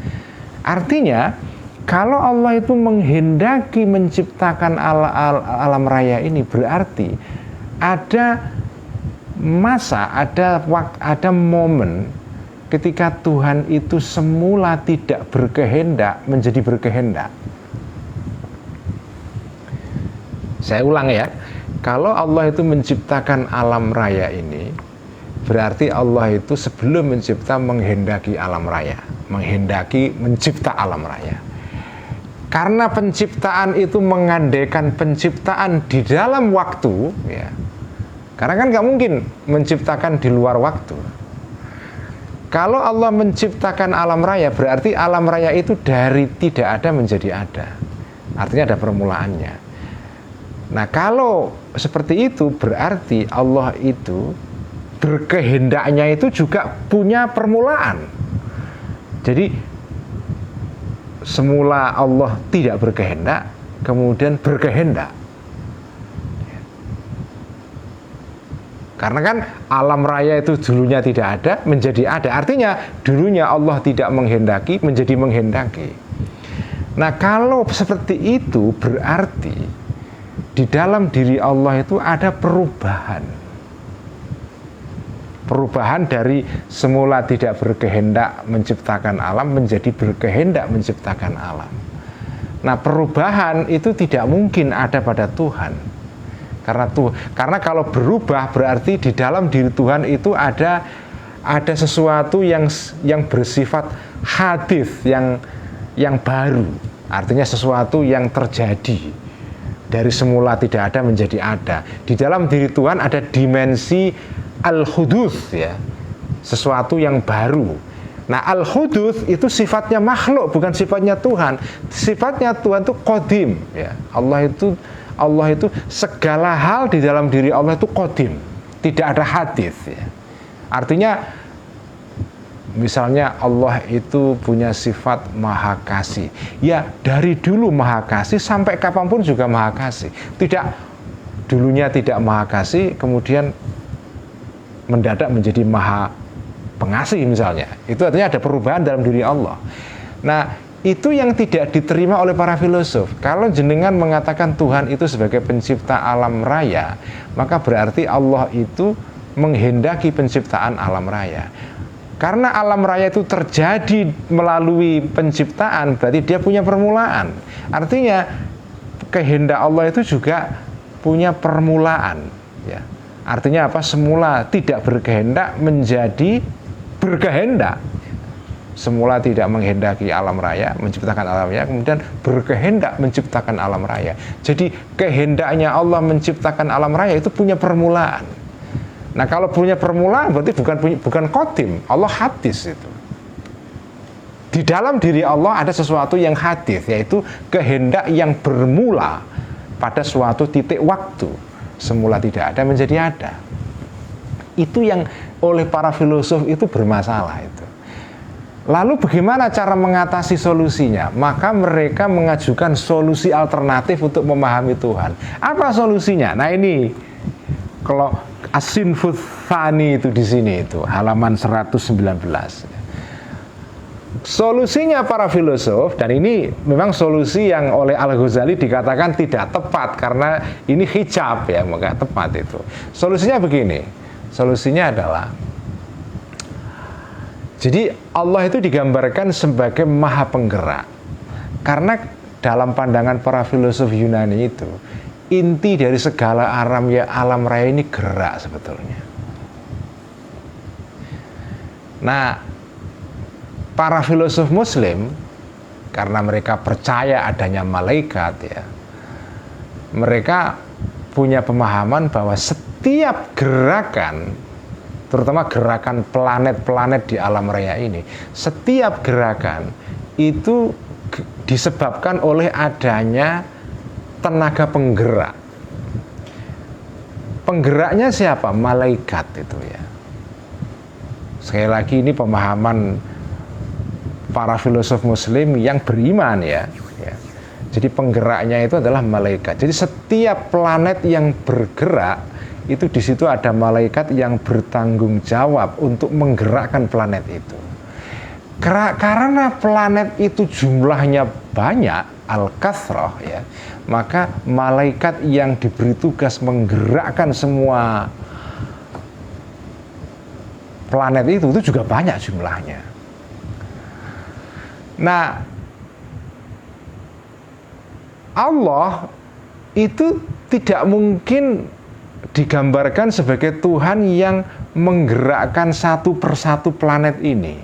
Artinya kalau Allah itu menghendaki menciptakan alam raya ini, berarti ada masa, ada momen ketika Tuhan itu semula tidak berkehendak menjadi berkehendak. Saya ulang ya, kalau Allah itu menciptakan alam raya ini, berarti Allah itu sebelum mencipta menghendaki alam raya, menghendaki mencipta alam raya. Karena penciptaan itu mengandaikan penciptaan di dalam waktu, ya. Karena kan nggak mungkin menciptakan di luar waktu. Kalau Allah menciptakan alam raya, berarti alam raya itu dari tidak ada menjadi ada. Artinya ada permulaannya. Nah, kalau seperti itu berarti Allah itu berkehendaknya itu juga punya permulaan. Jadi semula Allah tidak berkehendak, kemudian berkehendak. Karena kan alam raya itu dulunya tidak ada, menjadi ada. Artinya dulunya Allah tidak menghendaki, menjadi menghendaki. Nah, kalau seperti itu berarti di dalam diri Allah itu ada perubahan. Perubahan dari semula tidak berkehendak menciptakan alam menjadi berkehendak menciptakan alam. Nah, perubahan itu tidak mungkin ada pada Tuhan. Karena kalau berubah berarti di dalam diri Tuhan itu ada sesuatu yang bersifat hadits, yang baru. Artinya sesuatu yang terjadi dari semula tidak ada menjadi ada. Di dalam diri Tuhan ada dimensi al-huduts, ya, sesuatu yang baru. Nah, al-huduts itu sifatnya makhluk, bukan sifatnya Tuhan. Sifatnya Tuhan itu qadim, ya. Allah itu segala hal di dalam diri Allah itu qadim, tidak ada hadits, ya. Artinya misalnya Allah itu punya sifat maha kasih, ya, dari dulu maha kasih sampai kapanpun juga maha kasih. Tidak, dulunya tidak maha kasih kemudian mendadak menjadi maha pengasih misalnya. Itu artinya ada perubahan dalam diri Allah. Nah, itu yang tidak diterima oleh para filosof. Kalau jenengan mengatakan Tuhan itu sebagai pencipta alam raya, maka berarti Allah itu menghendaki penciptaan alam raya. Karena alam raya itu terjadi melalui penciptaan, berarti dia punya permulaan. Artinya kehendak Allah itu juga punya permulaan, ya. Artinya apa? Semula tidak berkehendak menjadi berkehendak. Semula tidak menghendaki alam raya, menciptakan alam raya, kemudian berkehendak menciptakan alam raya. Jadi kehendaknya Allah menciptakan alam raya itu punya permulaan. Nah, kalau punya permulaan berarti bukan qadim, Allah hadis itu. Di dalam diri Allah ada sesuatu yang hadis, yaitu kehendak yang bermula pada suatu titik waktu. Semula tidak ada menjadi ada. Itu yang oleh para filosof itu bermasalah itu. Lalu bagaimana cara mengatasi solusinya? Maka mereka mengajukan solusi alternatif untuk memahami Tuhan. Apa solusinya? Nah, ini kalau As-Sinfus Tsani itu di sini itu halaman 119. Solusinya para filosof, dan ini memang solusi yang oleh Al-Ghazali dikatakan tidak tepat karena ini hijab, ya, maka tepat itu. Solusinya begini, solusinya adalah, jadi Allah itu digambarkan sebagai maha penggerak. Karena dalam pandangan para filosof Yunani itu, inti dari segala alam raya ini gerak sebetulnya. Nah, para filosof Muslim, karena mereka percaya adanya malaikat, ya, mereka punya pemahaman bahwa setiap gerakan, terutama gerakan planet-planet di alam raya ini, setiap gerakan itu disebabkan oleh adanya tenaga penggerak. Penggeraknya siapa? Malaikat itu, ya. Sekali lagi ini pemahaman para filosof Muslim yang beriman, ya. Jadi penggeraknya itu adalah malaikat. Jadi setiap planet yang bergerak itu di situ ada malaikat yang bertanggung jawab untuk menggerakkan planet itu. Karena planet itu jumlahnya banyak, al-kathrah, ya, maka malaikat yang diberi tugas menggerakkan semua planet itu juga banyak jumlahnya. Nah, Allah itu tidak mungkin digambarkan sebagai Tuhan yang menggerakkan satu persatu planet ini.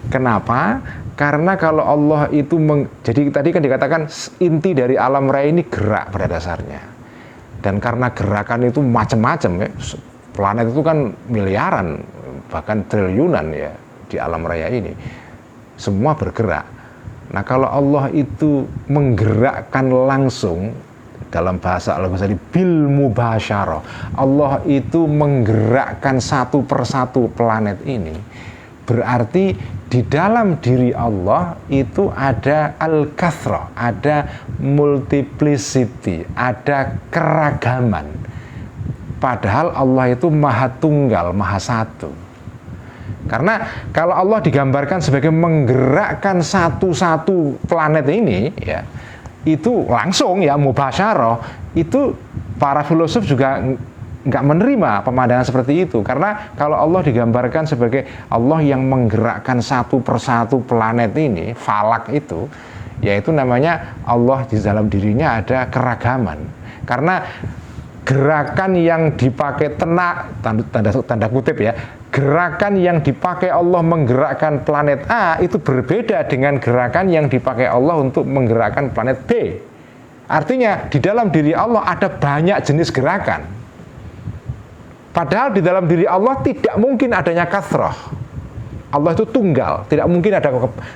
Kenapa? Karena kalau Allah itu jadi tadi kan dikatakan inti dari alam raya ini gerak pada dasarnya. Dan karena gerakan itu macam-macam ya, planet itu kan miliaran bahkan triliunan ya di alam raya ini. Semua bergerak. Nah, kalau Allah itu menggerakkan langsung dalam bahasa Al-Ghazali bil mubasyarah, Allah itu menggerakkan satu persatu planet ini, berarti di dalam diri Allah itu ada al-kathrah, ada multiplicity, ada keragaman. Padahal Allah itu maha tunggal, maha satu. Karena kalau Allah digambarkan sebagai menggerakkan satu-satu planet ini, ya, itu langsung ya mubasyarah, itu para filosof juga nggak menerima pemandangan seperti itu. Karena kalau Allah digambarkan sebagai Allah yang menggerakkan satu persatu planet ini, falak itu, yaitu namanya Allah di dalam dirinya ada keragaman. Karena gerakan yang dipakai tanda kutip ya, gerakan yang dipakai Allah menggerakkan planet A itu berbeda dengan gerakan yang dipakai Allah untuk menggerakkan planet B. Artinya di dalam diri Allah ada banyak jenis gerakan. Padahal di dalam diri Allah tidak mungkin adanya kathrah. Allah itu tunggal, tidak mungkin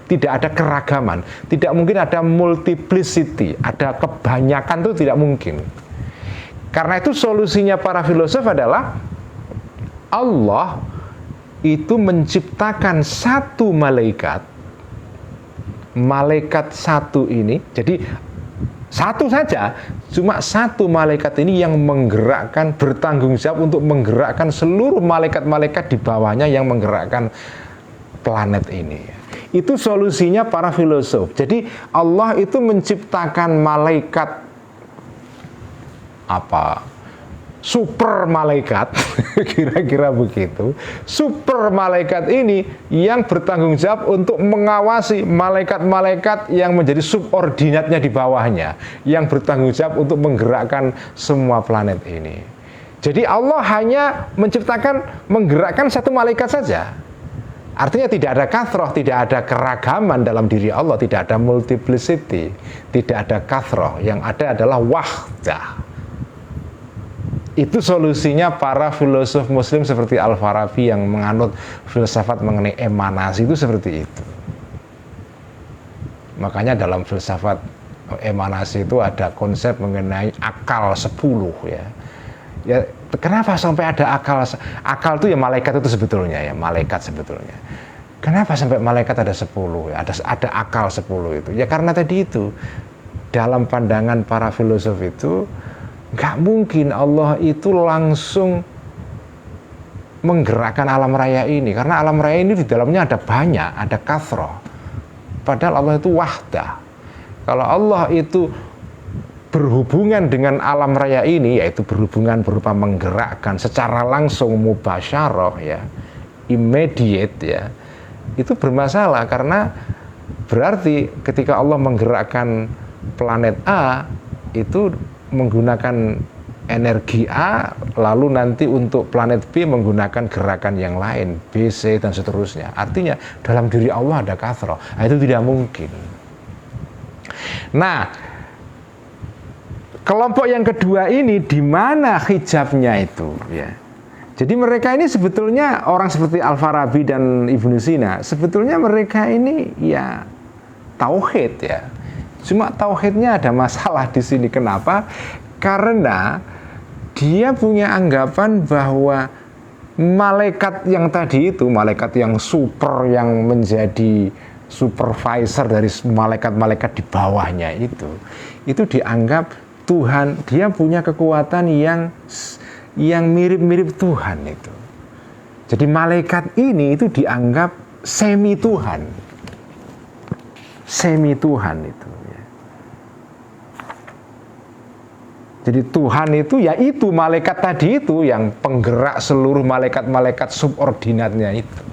tidak ada keragaman, tidak mungkin ada multiplicity, ada kebanyakan, itu tidak mungkin. Karena itu solusinya para filosof adalah Allah itu menciptakan satu malaikat satu ini, jadi satu saja, cuma satu malaikat ini yang menggerakkan, bertanggung jawab untuk menggerakkan seluruh malaikat-malaikat di bawahnya yang menggerakkan planet ini. Itu solusinya para filosof. Jadi Allah itu menciptakan malaikat super malaikat kira-kira begitu. Super malaikat ini yang bertanggung jawab untuk mengawasi malaikat-malaikat yang menjadi subordinatnya di bawahnya, yang bertanggung jawab untuk menggerakkan semua planet ini. Jadi Allah hanya menggerakkan satu malaikat saja. Artinya tidak ada kathrah, tidak ada keragaman dalam diri Allah, tidak ada multiplicity, tidak ada kathrah. Yang ada adalah wahdah. Itu solusinya para filosof muslim seperti Al-Farabi yang menganut filsafat mengenai emanasi, itu seperti itu. Makanya dalam filsafat emanasi itu ada konsep mengenai akal 10 ya. Ya, kenapa sampai ada akal itu ya malaikat itu sebetulnya ya, malaikat sebetulnya. Kenapa sampai malaikat ada 10 ya, ada akal 10 itu? Ya karena tadi itu dalam pandangan para filosof itu nggak mungkin Allah itu langsung menggerakkan alam raya ini, karena alam raya ini di dalamnya ada banyak, ada kathrah. Padahal Allah itu wahdah. Kalau Allah itu berhubungan dengan alam raya ini, yaitu berhubungan berupa menggerakkan secara langsung mubasyarah ya, immediate ya, itu bermasalah. Karena berarti ketika Allah menggerakkan planet A itu menggunakan energi A, lalu nanti untuk planet B menggunakan gerakan yang lain, B, C, dan seterusnya. Artinya dalam diri Allah ada kathrah. Nah, itu tidak mungkin. Nah, kelompok yang kedua ini di mana hijabnya itu ya. Jadi mereka ini sebetulnya orang seperti Al-Farabi dan Ibnu Sina, sebetulnya mereka ini ya tauhid ya. Cuma tauhidnya ada masalah di sini. Kenapa? Karena dia punya anggapan bahwa malaikat yang tadi itu, malaikat yang super, yang menjadi supervisor dari malaikat-malaikat di bawahnya itu dianggap Tuhan. Dia punya kekuatan yang mirip-mirip Tuhan itu. Jadi malaikat ini itu dianggap semi Tuhan itu. Jadi Tuhan itu ya itu malaikat tadi itu yang penggerak seluruh malaikat-malaikat subordinatnya itu.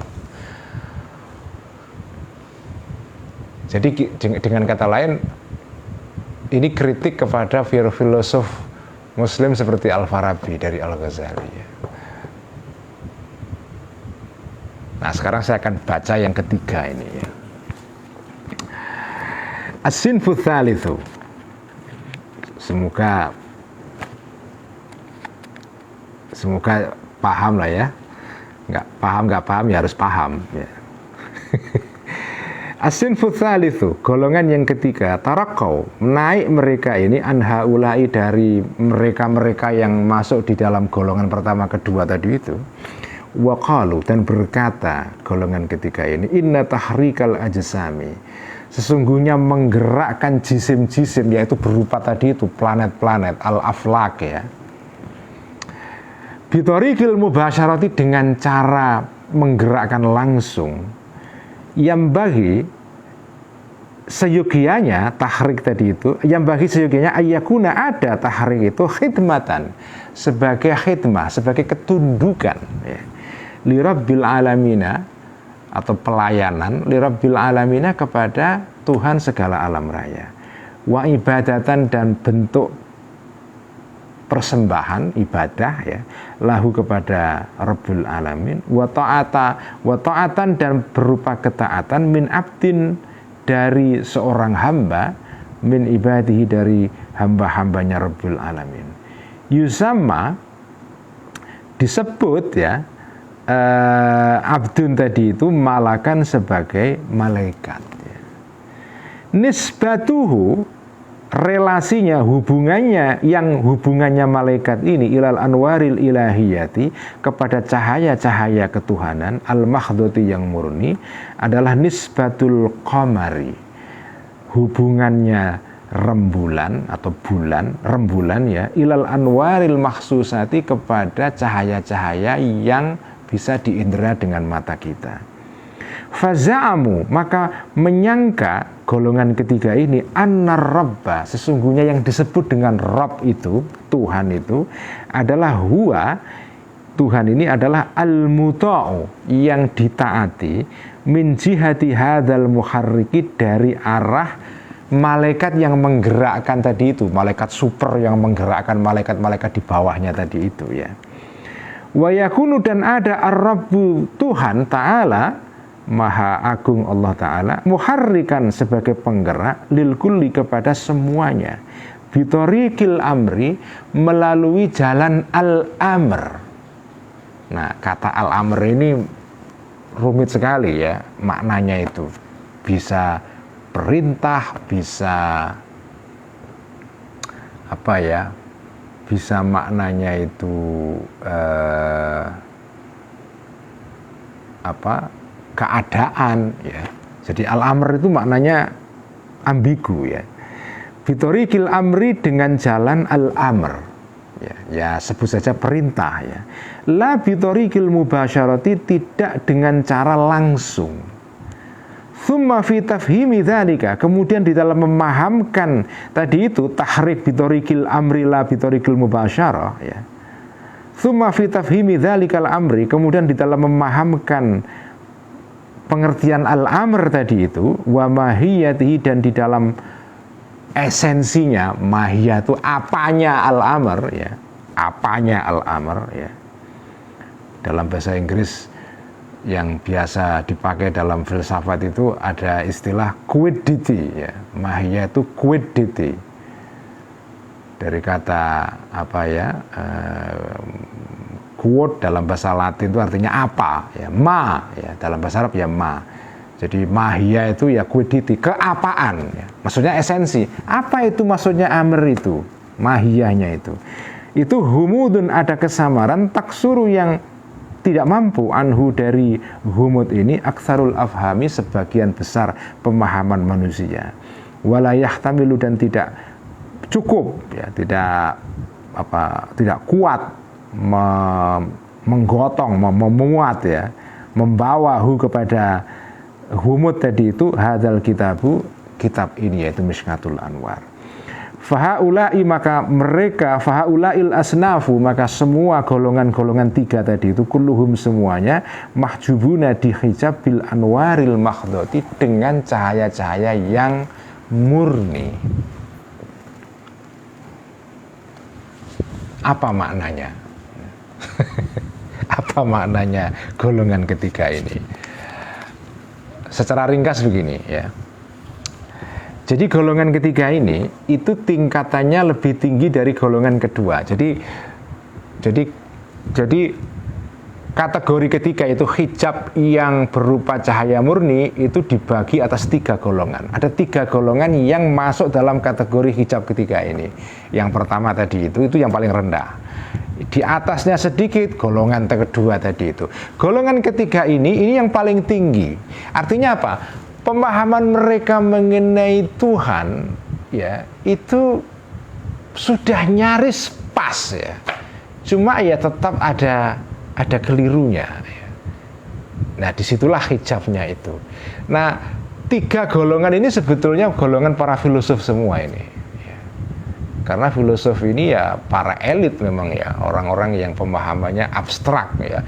Jadi dengan kata lain, ini kritik kepada filosof Muslim seperti Al-Farabi dari Al-Ghazali. Nah, sekarang saya akan baca yang ketiga ini ya. As-sinfu tsalitsu. Semoga paham lah ya. Nggak paham ya harus paham ya. As-sinfu tsalitsu, golongan yang ketiga, tarakau, naik mereka ini anhaulai dari mereka-mereka yang masuk di dalam golongan pertama kedua tadi itu. Waqalu, dan berkata golongan ketiga ini, inna tahrikal ajsami, sesungguhnya menggerakkan jisim-jisim, yaitu berupa tadi itu planet-planet al-aflak ya, bitorikil mubasyarati, dengan cara menggerakkan langsung, yang bagi seyogianya tahrik tadi itu, yang bagi seyogianya ayakuna, ada tahrik itu khidmatan, sebagai khidmah, sebagai ketundukan ya, lirabbil alamina, atau pelayanan lirabbil alamina, kepada Tuhan segala alam raya, wa ibadatan, dan bentuk persembahan ibadah ya, lahu, kepada Rabbul Alamin, wa ta'atan, dan berupa ketaatan, min abdin, dari seorang hamba, min ibadihi, dari hamba-hambanya Rabbul Alamin. Yusamma, disebut ya, abdun tadi itu malakan, sebagai malaikat ya. Nisbatuhu, relasinya, hubungannya, yang hubungannya malaikat ini ilal anwaril ilahiyati, kepada cahaya-cahaya ketuhanan, al-mahdhoti, yang murni, adalah nisbatul qamari, hubungannya rembulan atau bulan, rembulan ya, ilal anwaril makhsusati, kepada cahaya-cahaya yang bisa diindera dengan mata kita. Faza'amu, maka menyangka golongan ketiga ini, annar rabba, sesungguhnya yang disebut dengan Rabb itu, Tuhan itu, adalah huwa, Tuhan ini adalah al-muta'u, yang ditaati, min jihati hadzal muharriki, dari arah malaikat yang menggerakkan tadi itu, malaikat super yang menggerakkan malaikat-malaikat di bawahnya tadi itu ya. Wa yakunu, dan ada ar-rabbu, Tuhan Ta'ala, Maha Agung Allah Ta'ala, muharrikan, sebagai penggerak, lil kulli, kepada semuanya, bitorikil amri, melalui jalan al-amr. Nah, kata al-amr ini rumit sekali ya maknanya itu, bisa perintah, bisa apa ya, bisa maknanya itu keadaan ya. Jadi al-amr itu maknanya ambigu ya. Bitorikil amri, dengan jalan al-amr ya, ya sebut saja perintah ya. La bitorikil mubasyarati, tidak dengan cara langsung. Tsumma fi tafhimi dzalika, kemudian di dalam memahamkan tadi itu tahrik bitorikil amri la bitorikil mubasyarah ya. Tsumma fi tafhimi dzalikal amri, kemudian di dalam memahamkan pengertian al-amr tadi itu, wa mahiyatihi, dan di dalam esensinya, mahiyah itu apanya al-amr ya, apanya al-amr ya. Dalam bahasa Inggris yang biasa dipakai dalam filsafat itu ada istilah quiddity ya, mahiyah itu quiddity, dari kata apa ya, quod dalam bahasa Latin itu artinya apa ya, ma ya, dalam bahasa Arab ya ma. Jadi mahiyah itu ya quiddity, keapaan ya. Maksudnya esensi. Apa itu maksudnya amr itu? Mahiyahnya itu humudun, ada kesamaran, taksuru, yang tidak mampu, anhu, dari humud ini, aksarul afhami, sebagian besar pemahaman manusia, wala yahtamilu, dan tidak cukup ya, tidak kuat menggotong, memuat ya, membawa kepada humud tadi itu, hadzal kitabu, kitab ini, yaitu Mishkatul Anwar. Fahaulai, maka mereka, fahaulail asnafu, maka semua golongan-golongan tiga tadi itu, kulluhum, semuanya, mahjubuna, dihijab, bil anwaril makhdoti, dengan cahaya-cahaya yang murni. Apa maknanya? Apa maknanya golongan ketiga ini? Secara ringkas begini ya. Jadi golongan ketiga ini itu tingkatannya lebih tinggi dari golongan kedua. Jadi kategori ketiga itu hijab yang berupa cahaya murni itu dibagi atas 3 golongan. Ada 3 golongan yang masuk dalam kategori hijab ketiga ini. Yang pertama tadi itu yang paling rendah. Di atasnya sedikit golongan kedua tadi itu. Golongan ketiga ini yang paling tinggi. Artinya apa? Pemahaman mereka mengenai Tuhan ya itu sudah nyaris pas ya. Cuma ya tetap ada kelirunya. Nah, disitulah hijabnya itu. Nah, 3 golongan ini sebetulnya golongan para filosof semua ini. Karena filosof ini ya para elit memang ya, orang-orang yang pemahamannya abstrak ya.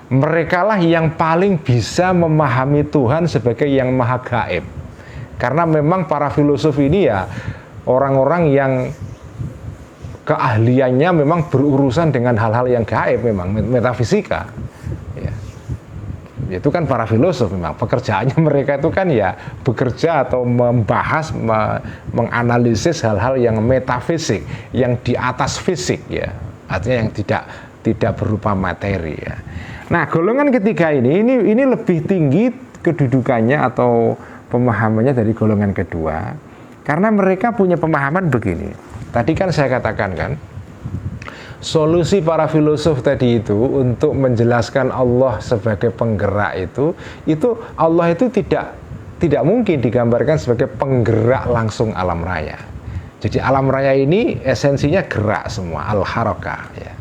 Mereka lah yang paling bisa memahami Tuhan sebagai yang maha gaib. Karena memang para filosof ini ya orang-orang yang keahliannya memang berurusan dengan hal-hal yang gaib, memang metafisika ya. Itu kan para filosof memang pekerjaannya mereka itu kan ya bekerja atau membahas, menganalisis hal-hal yang metafisik, yang di atas fisik ya, artinya yang tidak berupa materi ya. Nah, golongan ketiga ini lebih tinggi kedudukannya atau pemahamannya dari golongan kedua, karena mereka punya pemahaman begini. Tadi kan saya katakan kan, solusi para filosof tadi itu untuk menjelaskan Allah sebagai penggerak itu Allah itu tidak mungkin digambarkan sebagai penggerak langsung alam raya. Jadi alam raya ini esensinya gerak semua, al-harakah ya.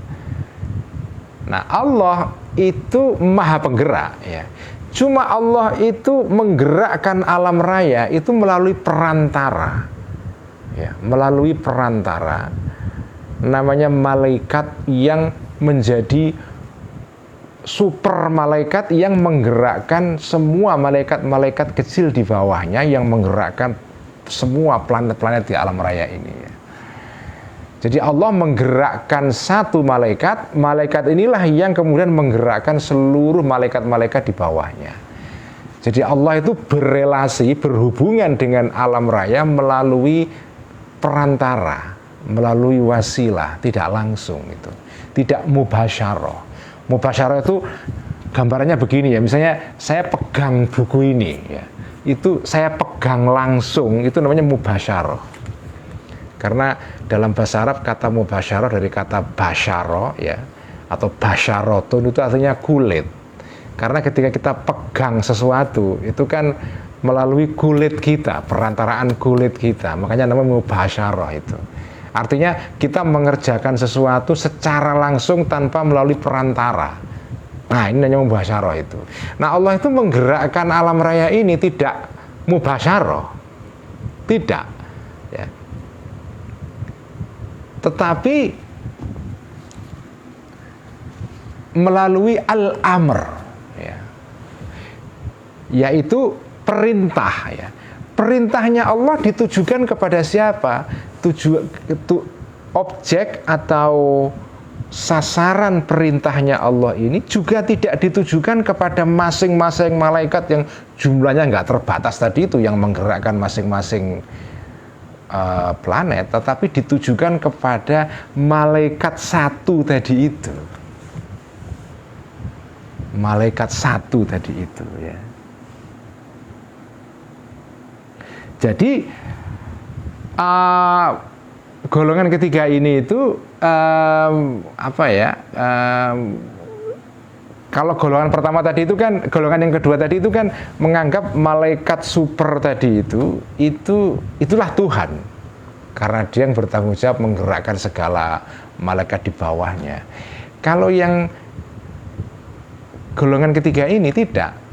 Nah, Allah itu maha penggerak ya. Cuma Allah itu menggerakkan alam raya itu melalui perantara. Ya, melalui perantara namanya malaikat yang menjadi super malaikat yang menggerakkan semua malaikat-malaikat kecil di bawahnya, yang menggerakkan semua planet-planet di alam raya ini ya. Jadi Allah menggerakkan satu malaikat, malaikat inilah yang kemudian menggerakkan seluruh malaikat-malaikat di bawahnya. Jadi Allah itu berelasi, berhubungan dengan alam raya melalui perantara, melalui wasilah, tidak langsung itu, tidak mubasyarah. Mubasyarah itu gambarannya begini ya, misalnya saya pegang buku ini ya, itu saya pegang langsung, itu namanya mubasyarah. Karena dalam bahasa Arab kata mubasyarah dari kata basyarah ya, atau basyarotun itu artinya kulit. Karena ketika kita pegang sesuatu itu kan melalui kulit kita, perantaraan kulit kita, makanya namanya mubasyarah itu. Artinya kita mengerjakan sesuatu secara langsung tanpa melalui perantara. Nah, ini namanya mubasyarah itu. Nah, Allah itu menggerakkan alam raya ini tidak mubasyarah, tidak ya. Tetapi melalui al-amr ya. Yaitu perintah ya. Perintahnya Allah ditujukan kepada siapa? Objek atau sasaran perintahnya Allah ini juga tidak ditujukan kepada masing-masing malaikat yang jumlahnya nggak terbatas tadi itu yang menggerakkan masing-masing planet, tetapi ditujukan kepada malaikat satu tadi itu. Malaikat satu tadi itu ya. Jadi golongan ketiga ini itu kalau golongan pertama tadi itu kan, golongan yang kedua tadi itu kan menganggap malaikat super tadi itulah Tuhan, karena dia yang bertanggung jawab menggerakkan segala malaikat di bawahnya. Kalau yang golongan ketiga ini tidak.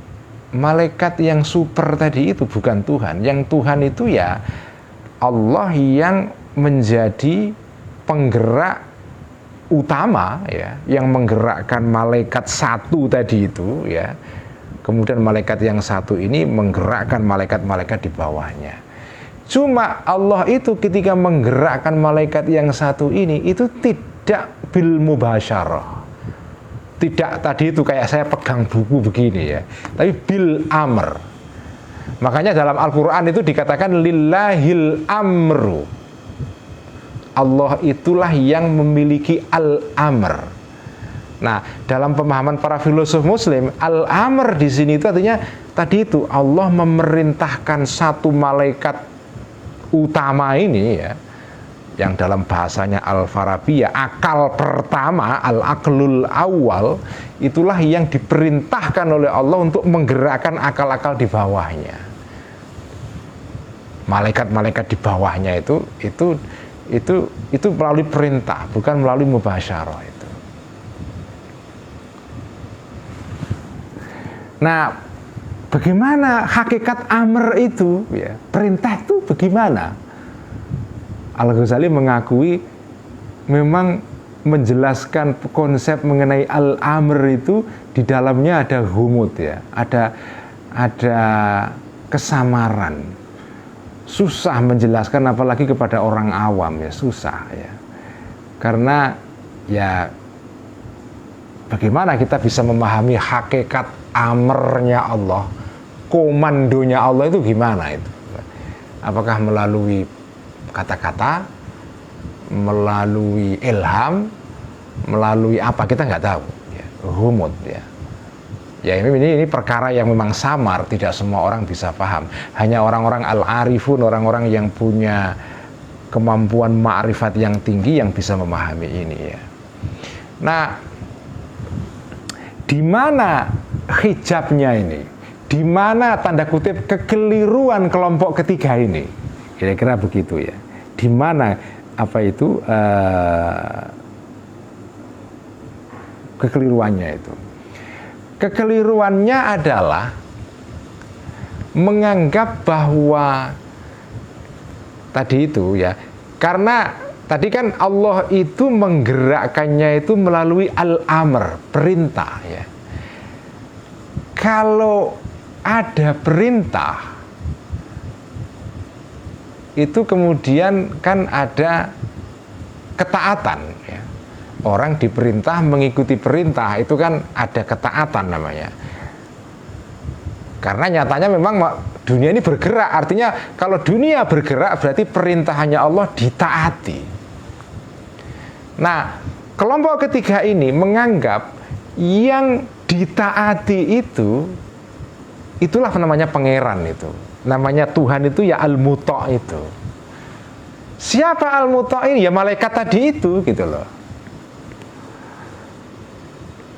Malaikat yang super tadi itu bukan Tuhan. Yang Tuhan itu ya Allah yang menjadi penggerak utama ya, yang menggerakkan malaikat satu tadi itu ya. Kemudian malaikat yang satu ini menggerakkan malaikat-malaikat di bawahnya. Cuma Allah itu ketika menggerakkan malaikat yang satu ini itu tidak bil mubasyarah. Tidak tadi itu kayak saya pegang buku begini ya, tapi bil amr. Makanya dalam Al-Quran itu dikatakan lillahil amru. Allah itulah yang memiliki al-amr. Nah, dalam pemahaman para filosof Muslim, al-amr di sini itu artinya tadi itu Allah memerintahkan satu malaikat utama ini ya, yang dalam bahasanya Al-Farabiyah, akal pertama, al-aqlul awal, itulah yang diperintahkan oleh Allah untuk menggerakkan akal-akal di bawahnya. Malaikat-malaikat di bawahnya itu melalui perintah, bukan melalui mubasyarah itu. Nah, bagaimana hakikat amr itu ya? Perintah itu bagaimana? Al-Ghazali mengakui memang menjelaskan konsep mengenai al-amr itu di dalamnya ada humud ya, ada kesamaran. Susah menjelaskan apalagi kepada orang awam ya, susah ya. Karena ya bagaimana kita bisa memahami hakikat amrnya Allah, komandonya Allah itu gimana itu? Apakah melalui kata-kata, melalui ilham, melalui apa, kita nggak tahu ya. Humud ya. Ya ini perkara yang memang samar, tidak semua orang bisa paham. Hanya orang-orang al-arifun, orang-orang yang punya kemampuan ma'rifat yang tinggi yang bisa memahami ini ya. Nah, di mana hijabnya ini? Di mana tanda kutip kekeliruan kelompok ketiga ini? Kira-kira begitu ya. Di mana kekeliruannya itu? Kekeliruannya adalah menganggap bahwa tadi itu ya, karena tadi kan Allah itu menggerakkannya itu melalui al-amr, perintah ya. Kalau ada perintah itu kemudian kan ada ketaatan ya. Orang diperintah mengikuti perintah itu kan ada ketaatan namanya. Karena nyatanya memang dunia ini bergerak, artinya kalau dunia bergerak berarti perintahnya Allah ditaati. Nah, kelompok ketiga ini menganggap yang ditaati itulah namanya pangeran itu. Namanya Tuhan itu ya Al-Muta' itu. Siapa Al-Muta' ini? Ya malaikat tadi itu gitu loh.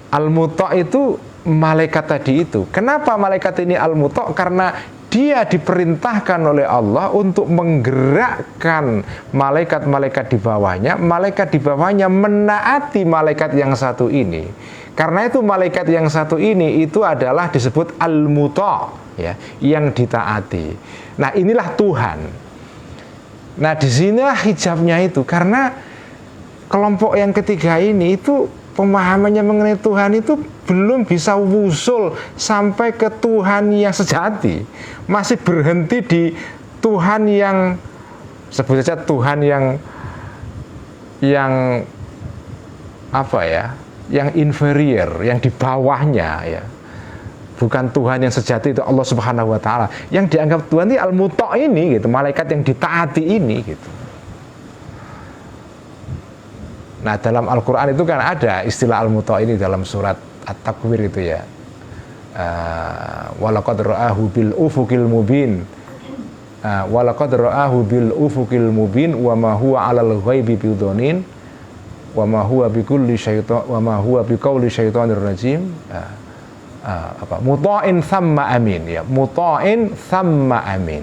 Al-Muta' itu malaikat tadi itu. Kenapa malaikat ini Al-Muta'? Karena dia diperintahkan oleh Allah untuk menggerakkan malaikat-malaikat di bawahnya. Malaikat di bawahnya menaati malaikat yang satu ini. Karena itu malaikat yang satu ini itu adalah disebut Al-Muta' ya, yang ditaati. Nah, inilah Tuhan. Nah, disinilah hijabnya itu. Karena kelompok yang ketiga ini itu pemahamannya mengenai Tuhan itu belum bisa wusul sampai ke Tuhan yang sejati. Masih berhenti di Tuhan yang, sebut saja Tuhan yang apa ya, yang inferior, yang di bawahnya ya. Bukan Tuhan yang sejati itu Allah Subhanahu wa taala. Yang dianggap Tuhan ini Al-Muta' ini gitu, malaikat yang ditaati ini gitu. Nah, dalam Al-Quran itu kan ada istilah Al-Muta' ini dalam surat At-Takwir itu ya. Walaqad ra'ahu bil ufuqil mubin. Walaqad ra'ahu bil ufuqil mubin wa ma huwa 'alal ghaibi bidhanin wa ma huwa bikulli syaitan wa ma huwa biqauli syaitonir rajim. Muta'in thamma amin ya. Muta'in thamma amin.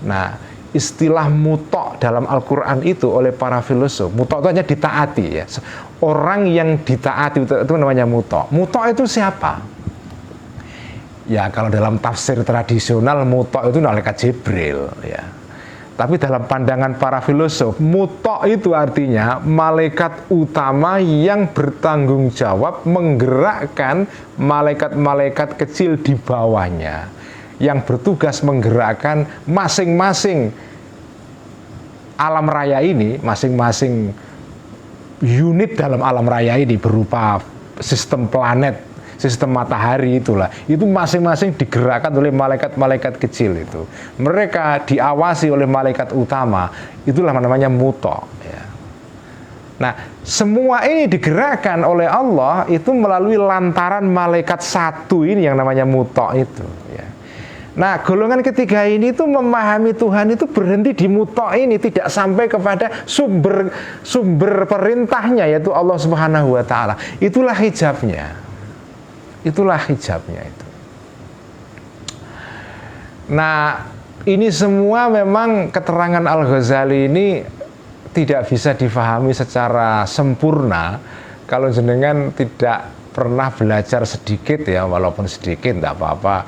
Nah, istilah muta' dalam Al-Quran itu oleh para filosof, muta' itu hanya ditaati ya. Orang yang ditaati itu namanya muta'. Muta' itu siapa? Ya kalau dalam tafsir tradisional muta' itu malaikat Jibril ya. Tapi dalam pandangan para filosof, muta' itu artinya malaikat utama yang bertanggung jawab menggerakkan malaikat-malaikat kecil di bawahnya, yang bertugas menggerakkan masing-masing alam raya ini, masing-masing unit dalam alam raya ini berupa sistem planet, sistem matahari itulah, itu masing-masing digerakkan oleh malaikat-malaikat kecil itu. Mereka diawasi oleh malaikat utama, itulah namanya muto. Ya. Nah, semua ini digerakkan oleh Allah itu melalui lantaran malaikat satu ini yang namanya muto itu. Ya. Nah, golongan ketiga ini itu memahami Tuhan itu berhenti di muto ini, tidak sampai kepada sumber perintahnya, yaitu Allah Subhanahu wa Ta'ala. Itulah hijabnya. Itulah hijabnya itu. Nah, ini semua memang keterangan Al-Ghazali ini tidak bisa difahami secara sempurna kalau jenengan tidak pernah belajar sedikit ya, walaupun sedikit tidak apa-apa,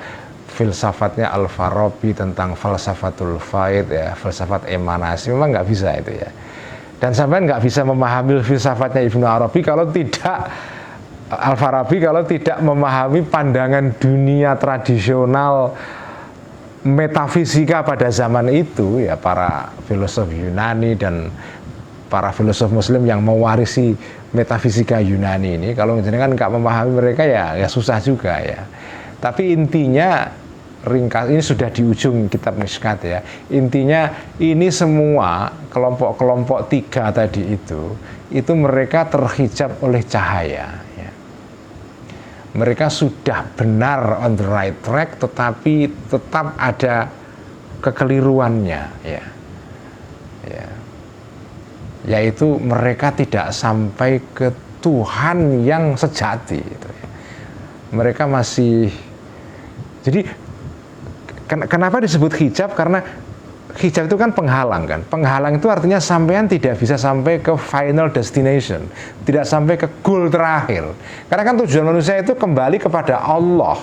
filsafatnya Al-Farabi tentang falsafatul faid ya, filsafat emanasi, memang nggak bisa itu ya. Dan sampai nggak bisa memahami filsafatnya Ibnu Arabi kalau tidak Al-Farabi kalau tidak memahami pandangan dunia tradisional metafisika pada zaman itu ya, para filosof Yunani dan para filosof Muslim yang mewarisi metafisika Yunani ini, kalau jenengan nggak memahami mereka ya susah juga ya. Tapi intinya ringkas, ini sudah di ujung kitab Mishkat ya. Intinya ini semua kelompok-kelompok tiga tadi itu mereka terhijab oleh cahaya. Mereka sudah benar on the right track, tetapi tetap ada kekeliruannya, ya. Yaitu mereka tidak sampai ke Tuhan yang sejati. Gitu, ya. Mereka masih, jadi kenapa disebut hijab? Karena hijab itu kan penghalang kan. Penghalang itu artinya sampean tidak bisa sampai ke final destination, tidak sampai ke goal terakhir. Karena kan tujuan manusia itu kembali kepada Allah.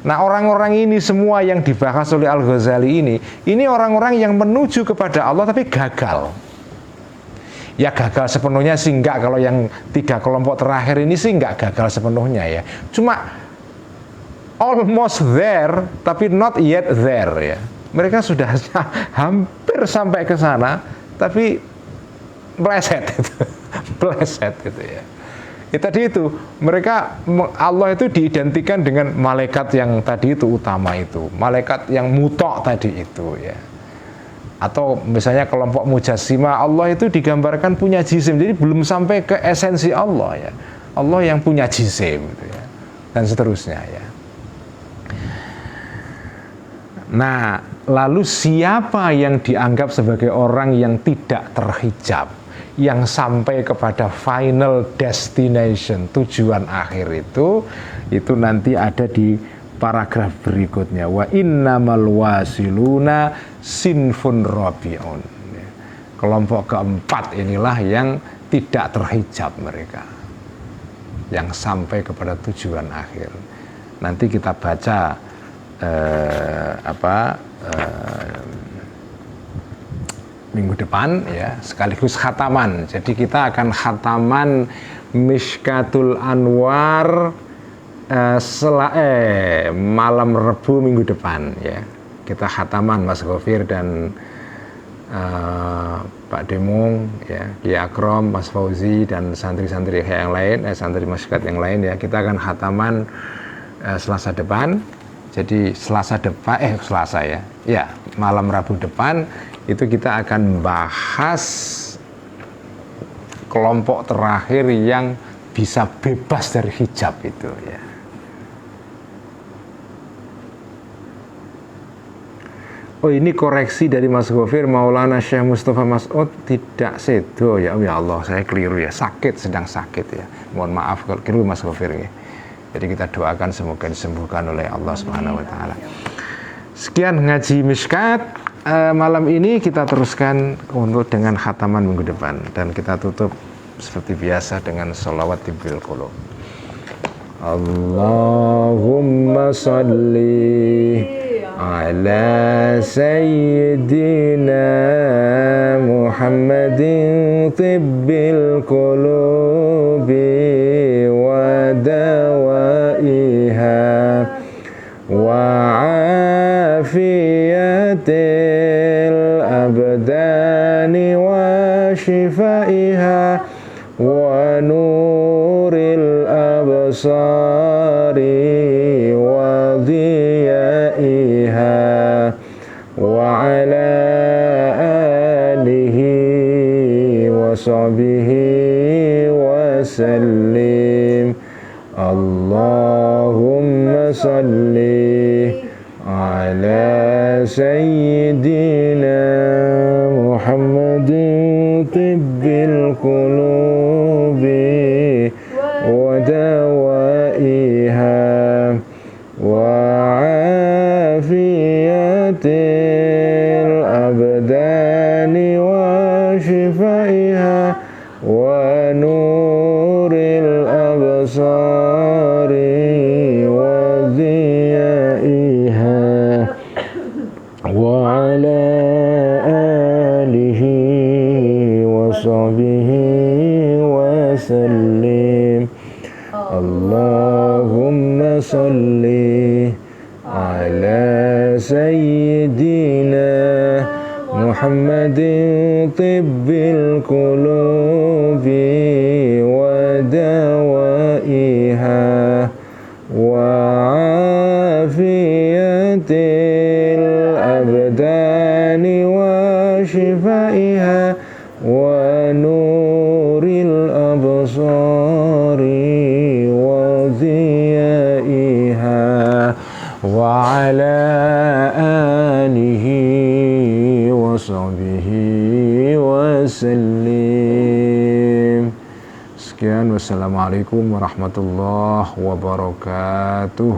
Nah, orang-orang ini semua yang dibahas oleh Al-Ghazali ini orang-orang yang menuju kepada Allah tapi gagal. Ya gagal sepenuhnya sih enggak, kalau yang tiga kelompok terakhir ini sih enggak gagal sepenuhnya ya. Cuma almost there tapi not yet there ya. Mereka sudah hampir sampai ke sana, tapi meleset itu, meleset gitu ya. Tadi itu mereka, Allah itu diidentikan dengan malaikat yang tadi itu utama itu, malaikat yang mutok tadi itu ya. Atau misalnya kelompok Mujassimah, Allah itu digambarkan punya jisim, jadi belum sampai ke esensi Allah ya. Allah yang punya jisim gitu ya, dan seterusnya ya. Nah, lalu siapa yang dianggap sebagai orang yang tidak terhijab, yang sampai kepada final destination, tujuan akhir itu nanti ada di paragraf berikutnya. Wa innamal wasiluna sinfun rabi'un. Kelompok keempat inilah yang tidak terhijab mereka, yang sampai kepada tujuan akhir. Nanti kita baca minggu depan ya, sekaligus khataman. Jadi kita akan khataman Mishkatul Anwar malam Rebu minggu depan ya. Kita khataman Mas Gofir dan Pak Demung ya, Ki Akrom, Mas Fauzi dan santri-santri yang lain, santri Mishkat yang lain ya. Kita akan khataman Selasa depan. Jadi Selasa ya. Ya, malam Rabu depan itu kita akan bahas kelompok terakhir yang bisa bebas dari hijab itu ya. Oh, ini koreksi dari Mas Gofir, Maulana Syekh Mustafa Mas'ud tidak sedo ya. Oh ya Allah, saya keliru ya, sedang sakit ya. Mohon maaf kalau keliru Mas Gofir ya. Jadi kita doakan semoga disembuhkan oleh Allah Subhanahu wa Ta'ala. Sekian ngaji Mishkat malam ini, kita teruskan untuk dengan khataman minggu depan, dan kita tutup seperti biasa dengan sholawat tibbil qulub. Allahumma salli ala sayyidina Muhammadin tibbil qulubi wa dawaiha wa afiyatil abdani wa shifaiha wa nuril abdani الأبصار وضيائها وعلى آله وصحبه وسلم. اللهم صل على سيدنا محمد طب القلوب ودوائها وعافية الأبدان وشفائها ونور الأبصار وضيائها وعلى آله وصحبه وسلم. اللهم صل على سيدنا محمد طب القلوب ودوائها وعافية الأبدان وشفائها ونور الأبصار وضيائها وعلى آله وصحبه وسلم. Sekian, wassalamualaikum warahmatullahi wabarakatuh.